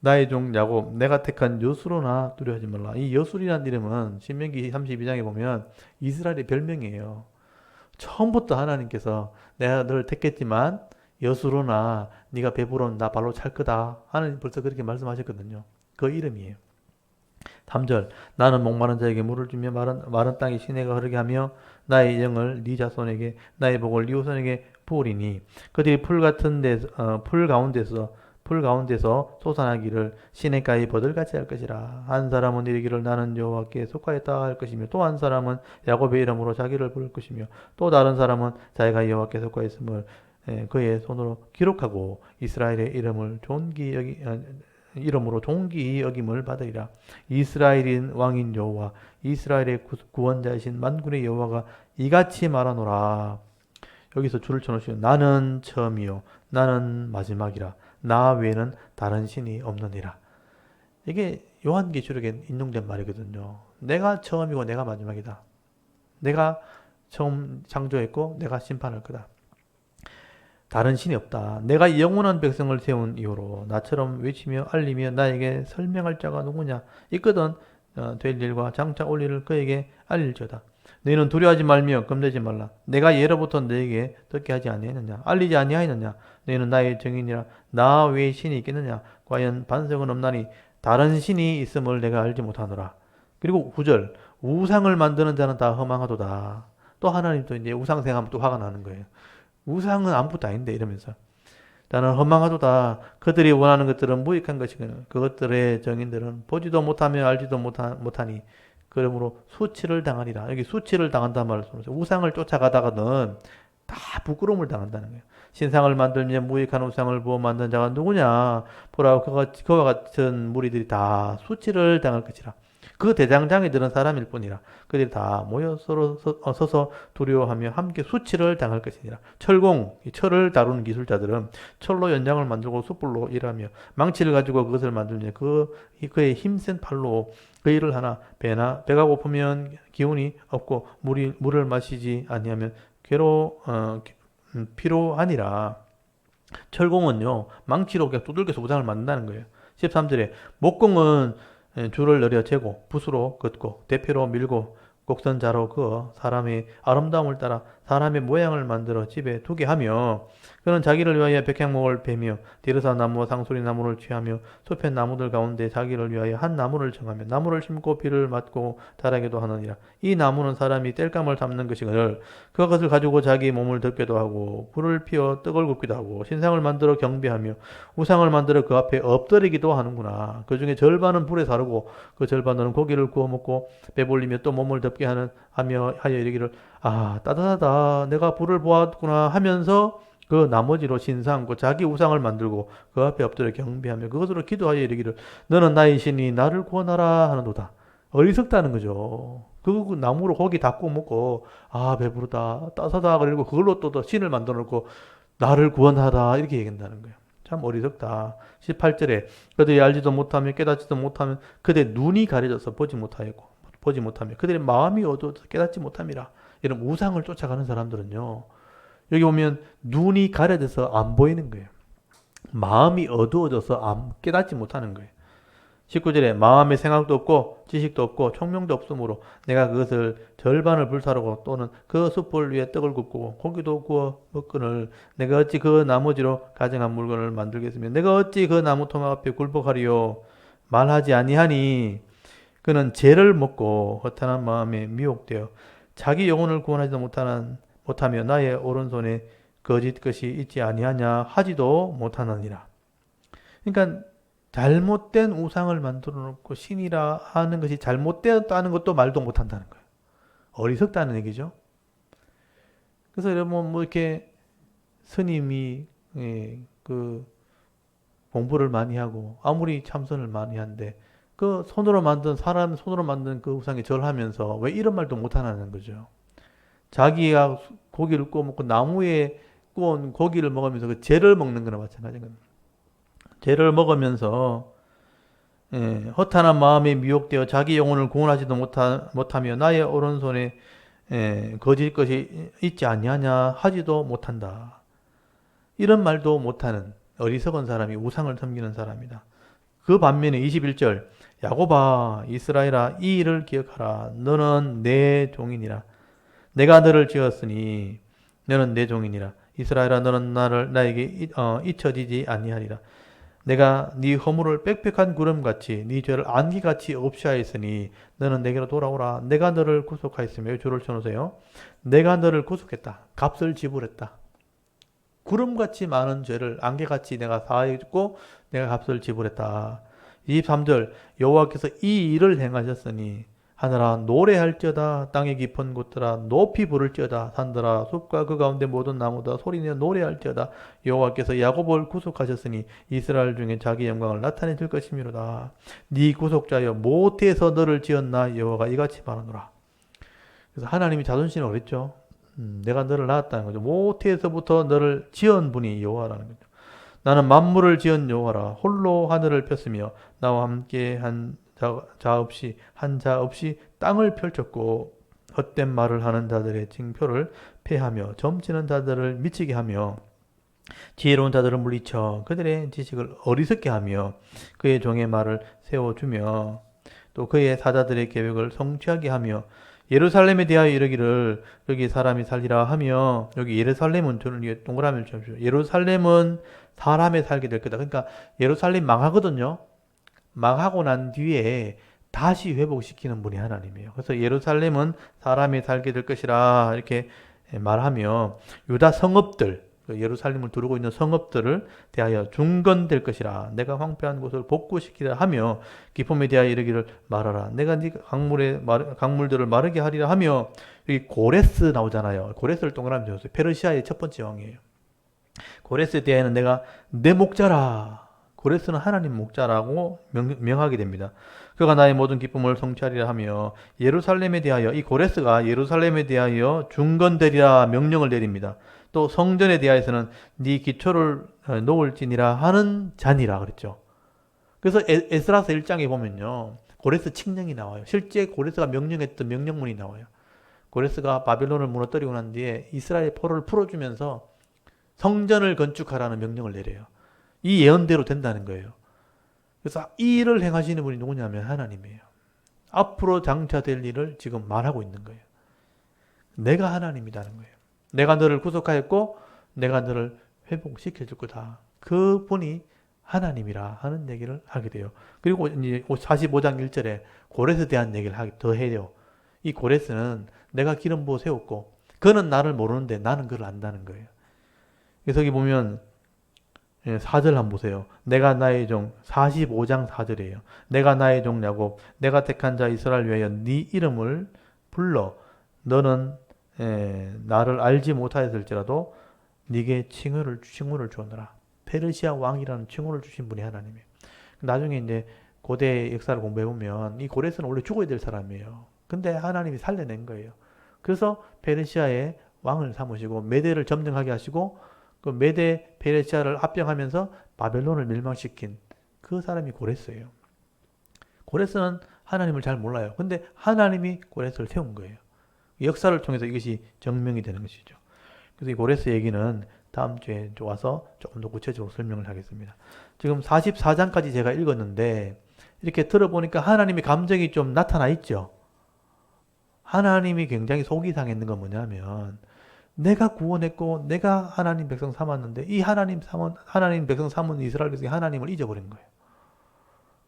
나의 종 야곱 내가 택한 여수로나 두려워하지 말라. 이 여술이라는 이름은 신명기 32장에 보면 이스라엘의 별명이에요. 처음부터 하나님께서 내가 너를 택했지만 여수로나 네가 배부른 나 발로 찰 거다. 하나님 벌써 그렇게 말씀하셨거든요. 그 이름이에요. 3절 나는 목마른 자에게 물을 주며 마른 땅에 시내가 흐르게 하며 나의 영을 네 자손에게 나의 복을 네 후손에게 부으리니 그들이 풀 가운데서 솟아나기를 시냇가의 버들같이 할 것이라. 한 사람은 이르기를 나는 여호와께 속하였다 할 것이며 또 한 사람은 야곱의 이름으로 자기를 부를 것이며 또 다른 사람은 자기가 여호와께 속하였음을 그의 손으로 기록하고 이스라엘의 이름으로 존귀 여김을 받으리라. 이스라엘인 왕인 여호와 이스라엘의 구원자이신 만군의 여호와가 이같이 말하노라. 여기서 줄을 쳐놓으시면 나는 처음이요 나는 마지막이라. 나 외에는 다른 신이 없느니라. 이게 요한계시록에 인용된 말이거든요. 내가 처음이고 내가 마지막이다. 내가 처음 창조했고 내가 심판할 거다. 다른 신이 없다. 내가 영원한 백성을 세운 이후로 나처럼 외치며 알리며 나에게 설명할 자가 누구냐. 있거든 될 일과 장차 올 일을 그에게 알릴지어다. 너희는 두려워하지 말며 겁내지 말라. 내가 예로부터 너에게 듣게 하지 아니하였느냐. 알리지 아니하였느냐. 너희는 나의 증인이라. 나 외에 신이 있겠느냐. 과연 반석은 없나니 다른 신이 있음을 내가 알지 못하노라. 그리고 9절 우상을 만드는 자는 다 허망하도다. 또 하나님 또 이제 우상 생각하면 또 화가 나는 거예요. 우상은 아무것도 아닌데 이러면서 나는 허망하도다. 그들이 원하는 것들은 무익한 것이거늘 그것들의 정인들은 보지도 못하며 알지도 못하니 그러므로 수치를 당하리라. 여기 수치를 당한다는 말을 쓰면서 우상을 쫓아가다가는 다 부끄러움을 당한다는 거예요. 신상을 만들며 무익한 우상을 부어 만든 자가 누구냐. 보라 그와 같은 무리들이 다 수치를 당할 것이라. 그 대장장이 들은 사람일 뿐이라. 그들이 다 모여 서로 서서 두려워하며 함께 수치를 당할 것이니라. 철공, 철을 다루는 기술자들은 철로 연장을 만들고 숯불로 일하며 망치를 가지고 그것을 만들며 그의 힘센 팔로 그 일을 하나 배가 고프면 기운이 없고 물을 마시지 아니하면 피로하니라. 철공은요 망치로 그냥 두들겨서 우상을 만든다는 거예요. 13절에 목공은 줄을 내려 재고 붓으로 긋고 대패로 밀고 곡선자로 그어 사람의 아름다움을 따라 사람의 모양을 만들어 집에 두게 하며 그는 자기를 위하여 백향목을 베며 디르사 나무와 상수리 나무를 취하며 숲의 나무들 가운데 자기를 위하여 한 나무를 정하며 나무를 심고 비를 맞고 자라게도 하느니라. 이 나무는 사람이 땔감을 담는 것이거늘 그것을 가지고 자기 몸을 덮게도 하고 불을 피워 떡을 굽기도 하고 신상을 만들어 경배하며 우상을 만들어 그 앞에 엎드리기도 하는구나. 그 중에 절반은 불에 사르고 그 절반은 고기를 구워 먹고 배불리며 또 몸을 덮게 하며 이르기를 따뜻하다 내가 불을 보았구나 하면서 그 나머지로 신상 그 자기 우상을 만들고 그 앞에 엎드려 경배하며 그것으로 기도하여 이르기를 너는 나의 신이 나를 구원하라 하는도다. 어리석다는 거죠. 그 나무로 고기 다 구워 먹고 배부르다 따뜻하다 그리고 그걸로 또 신을 만들어 놓고 나를 구원하라 이렇게 얘기한다는 거예요. 참 어리석다. 18절에 그들이 알지도 못하며 깨닫지도 못하면 그들의 눈이 가려져서 보지 못하며 그들의 마음이 어두워서 깨닫지 못함이라. 이런 우상을 쫓아가는 사람들은요. 여기 보면 눈이 가려져서 안 보이는 거예요. 마음이 어두워져서 깨닫지 못하는 거예요. 19절에 마음의 생각도 없고 지식도 없고 총명도 없으므로 내가 그것을 절반을 불사르고 또는 그 숯불 위에 떡을 굽고 고기도 구워 먹거늘 내가 어찌 그 나머지로 가증한 물건을 만들겠으며 내가 어찌 그 나무토막 앞에 굴복하리요. 말하지 아니하니 그는 죄를 먹고 허탄한 마음에 미혹되어 자기 영혼을 구원하지도 못하며 나의 오른손에 거짓 것이 있지 아니하냐 하지도 못하느니라. 그러니까 잘못된 우상을 만들어 놓고 신이라 하는 것이 잘못되었다는 것도 말도 못한다는 거예요. 어리석다는 얘기죠. 그래서 여러분 이렇게 스님이 그 공부를 많이 하고 아무리 참선을 많이 한데 그 사람 손으로 만든 그 우상에 절하면서 왜 이런 말도 못하는 거죠. 자기가 고기를 구워 먹고 나무에 구운 고기를 먹으면서 그 죄를 먹는 거나 마찬가지거든요. 죄를 먹으면서 허탄한 마음에 미혹되어 자기 영혼을 구원하지도 못하며 나의 오른손에 거짓 것이 있지 아니하냐 하지도 못한다. 이런 말도 못하는 어리석은 사람이 우상을 섬기는 사람이다. 그 반면에 21절 야곱아 이스라엘아 이 일을 기억하라. 너는 내 종이니라. 내가 너를 지었으니 너는 내 종이니라. 이스라엘아 너는 나에게 잊혀지지 아니하리라. 내가 네 허물을 빽빽한 구름같이 네 죄를 안개같이 없이 하였으니 너는 내게로 돌아오라. 내가 너를 구속하였으며 줄을 쳐놓으세요. 내가 너를 구속했다. 값을 지불했다. 구름같이 많은 죄를 안개같이 내가 사하였고 내가 값을 지불했다. 23절 여호와께서 이 일을 행하셨으니 하늘아 노래할지어다 땅의 깊은 곳들아 높이 부를지어다 산들아 숲과 그 가운데 모든 나무다 소리내어 노래할지어다 여호와께서 야곱을 구속하셨으니 이스라엘 중에 자기 영광을 나타내 줄 것이미로다. 네 구속자여 모태에서 너를 지었나 여호와가 이같이 말하노라. 그래서 하나님이 자존심을 그랬죠. 내가 너를 낳았다는 거죠. 모태에서부터 너를 지은 분이 여호와라는 거죠. 나는 만물을 지은 여호와라. 홀로 하늘을 폈으며 나와 함께 한 자 없이 땅을 펼쳤고 헛된 말을 하는 자들의 징표를 패하며 점치는 자들을 미치게 하며 지혜로운 자들을 물리쳐 그들의 지식을 어리석게 하며 그의 종의 말을 세워주며 또 그의 사자들의 계획을 성취하게 하며 예루살렘에 대하여 이르기를 여기 사람이 살리라 하며 여기 예루살렘은 저는 이게 동그라미를 쳐주십시오. 예루살렘은 사람에 살게 될 거다. 그러니까 예루살렘 망하거든요. 망하고 난 뒤에 다시 회복시키는 분이 하나님이에요. 그래서 예루살렘은 사람이 살게 될 것이라 이렇게 말하며 유다 성읍들, 예루살렘을 두르고 있는 성읍들을 대하여 중건될 것이라. 내가 황폐한 곳을 복구시키라 하며 기쁨에 대하여 이르기를 말하라. 내가 네 강물들을 마르게 하리라 하며 여기 고레스 나오잖아요. 고레스를 동그라미 줬어요. 페르시아의 첫 번째 왕이에요. 고레스에 대하여는 내가 내 목자라. 고레스는 하나님 목자라고 명하게 됩니다. 그가 나의 모든 기쁨을 성취하리라 하며 예루살렘에 대하여 이 고레스가 예루살렘에 대하여 중건되리라 명령을 내립니다. 또 성전에 대하여서는 네 기초를 놓을지니라 하는 자니라 그랬죠. 그래서 에스라서 1장에 보면요. 고레스 칙령이 나와요. 실제 고레스가 명령했던 명령문이 나와요. 고레스가 바벨론을 무너뜨리고 난 뒤에 이스라엘 포로를 풀어주면서 성전을 건축하라는 명령을 내려요. 이 예언대로 된다는 거예요. 그래서 이 일을 행하시는 분이 누구냐면 하나님이에요. 앞으로 장차될 일을 지금 말하고 있는 거예요. 내가 하나님이라는 거예요. 내가 너를 구속하였고 내가 너를 회복시켜 줄 거다. 그 분이 하나님이라 하는 얘기를 하게 돼요. 그리고 이제 45장 1절에 고레스에 대한 얘기를 더 해요. 이 고레스는 내가 기름 부어 세웠고 그는 나를 모르는데 나는 그를 안다는 거예요. 그래서 여기 보면 4절 한번 보세요. 내가 나의 종 45장 4절이에요. 내가 나의 종 야곱 내가 택한 자 이스라엘 위하여 네 이름을 불러 너는 나를 알지 못하였을지라도 네게 칭호를 주었노라. 페르시아 왕이라는 칭호를 주신 분이 하나님이에요. 나중에 이제 고대 역사를 공부해 보면 이 고레스는 원래 죽어야 될 사람이에요. 근데 하나님이 살려낸 거예요. 그래서 페르시아의 왕을 삼으시고 메대를 점령하게 하시고 그 메대 페르시아를 합병하면서 바벨론을 멸망시킨 그 사람이 고레스예요. 고레스는 하나님을 잘 몰라요. 근데 하나님이 고레스를 세운 거예요. 역사를 통해서 이것이 증명이 되는 것이죠. 그래서 이 고레스 얘기는 다음 주에 와서 조금 더 구체적으로 설명을 하겠습니다. 지금 44장까지 제가 읽었는데 이렇게 들어보니까 하나님의 감정이 좀 나타나 있죠. 하나님이 굉장히 속이 상했는 건 뭐냐면 내가 구원했고 내가 하나님 백성 삼았는데 이 하나님 백성 삼은 이스라엘 백성이 하나님을 잊어버린 거예요.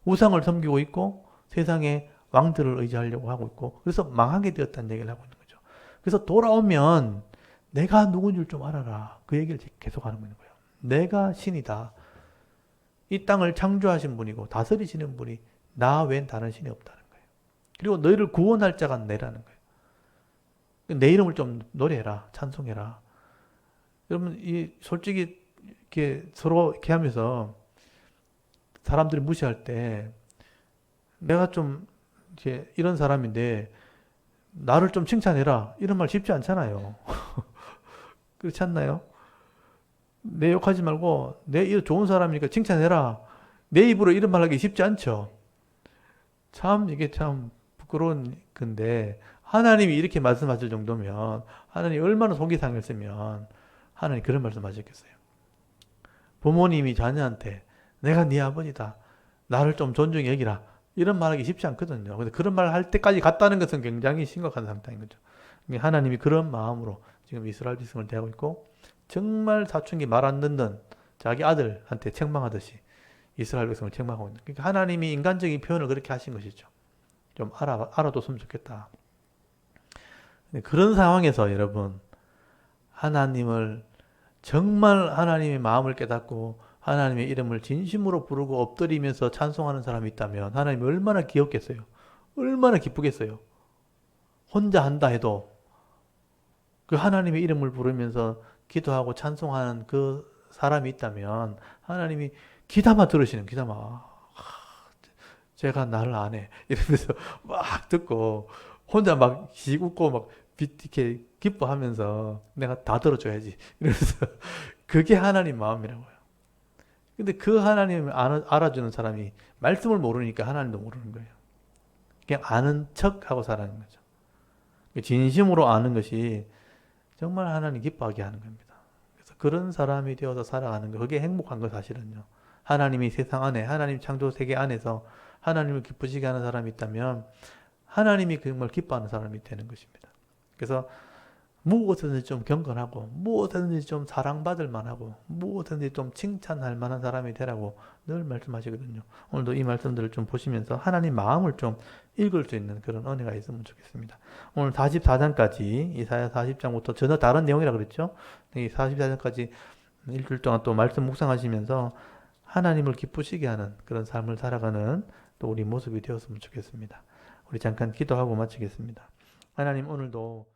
우상을 섬기고 있고 세상에 왕들을 의지하려고 하고 있고 그래서 망하게 되었다는 얘기를 하고 있는 거죠. 그래서 돌아오면 내가 누군 줄 좀 알아라. 그 얘기를 계속 하는 거예요. 내가 신이다. 이 땅을 창조하신 분이고 다스리시는 분이 나 외엔 다른 신이 없다는 거예요. 그리고 너희를 구원할 자가 내라는 거예요. 내 이름을 좀 노래해라. 찬송해라. 여러분 솔직히 이렇게 서로 이렇게 하면서 사람들이 무시할 때 내가 좀 이렇게 이런 사람인데 나를 좀 칭찬해라. 이런 말 쉽지 않잖아요. 그렇지 않나요? 내 욕하지 말고 내 좋은 사람이니까 칭찬해라. 내 입으로 이런 말 하기 쉽지 않죠. 참 이게 참 부끄러운 건데 하나님이 이렇게 말씀하실 정도면 하나님이 얼마나 속이 상했으면 하나님이 그런 말씀 하셨겠어요. 부모님이 자녀한테 내가 네 아버지다. 나를 좀 존중히 여기라. 이런 말하기 쉽지 않거든요. 근데 그런 말 할 때까지 갔다는 것은 굉장히 심각한 상태인 거죠. 하나님이 그런 마음으로 지금 이스라엘 백성을 대하고 있고, 정말 사춘기 말 안 듣는 자기 아들한테 책망하듯이 이스라엘 백성을 책망하고 있는. 그러니까 하나님이 인간적인 표현을 그렇게 하신 것이죠. 좀 알아뒀으면 좋겠다. 근데 그런 상황에서 여러분, 하나님을 정말 하나님의 마음을 깨닫고 하나님의 이름을 진심으로 부르고 엎드리면서 찬송하는 사람이 있다면 하나님이 얼마나 귀엽겠어요. 얼마나 기쁘겠어요. 혼자 한다 해도 그 하나님의 이름을 부르면서 기도하고 찬송하는 그 사람이 있다면 하나님이 귀담아 들으시는, 귀담아. 제가 나를 아네. 이러면서 막 듣고 혼자 막 웃고 막 이렇게 기뻐하면서 내가 다 들어줘야지. 이러면서 그게 하나님 마음이라고요. 근데 그 하나님을 알아주는 사람이 말씀을 모르니까 하나님도 모르는 거예요. 그냥 아는 척하고 살아가는 거죠. 진심으로 아는 것이 정말 하나님 기뻐하게 하는 겁니다. 그래서 그런 사람이 되어서 살아가는 거, 그게 행복한 거 사실은요. 하나님이 세상 안에, 하나님 창조 세계 안에서 하나님을 기쁘시게 하는 사람이 있다면 하나님이 정말 기뻐하는 사람이 되는 것입니다. 그래서 무엇이든지 좀 경건하고 무엇이든지 좀 사랑받을 만하고 무엇이든지 좀 칭찬할 만한 사람이 되라고 늘 말씀하시거든요. 오늘도 이 말씀들을 좀 보시면서 하나님 마음을 좀 읽을 수 있는 그런 은혜가 있으면 좋겠습니다. 오늘 44장까지 이사야 40장부터 전혀 다른 내용이라 그랬죠. 이 44장까지 일주일 동안 또 말씀 묵상하시면서 하나님을 기쁘시게 하는 그런 삶을 살아가는 또 우리 모습이 되었으면 좋겠습니다. 우리 잠깐 기도하고 마치겠습니다. 하나님, 오늘도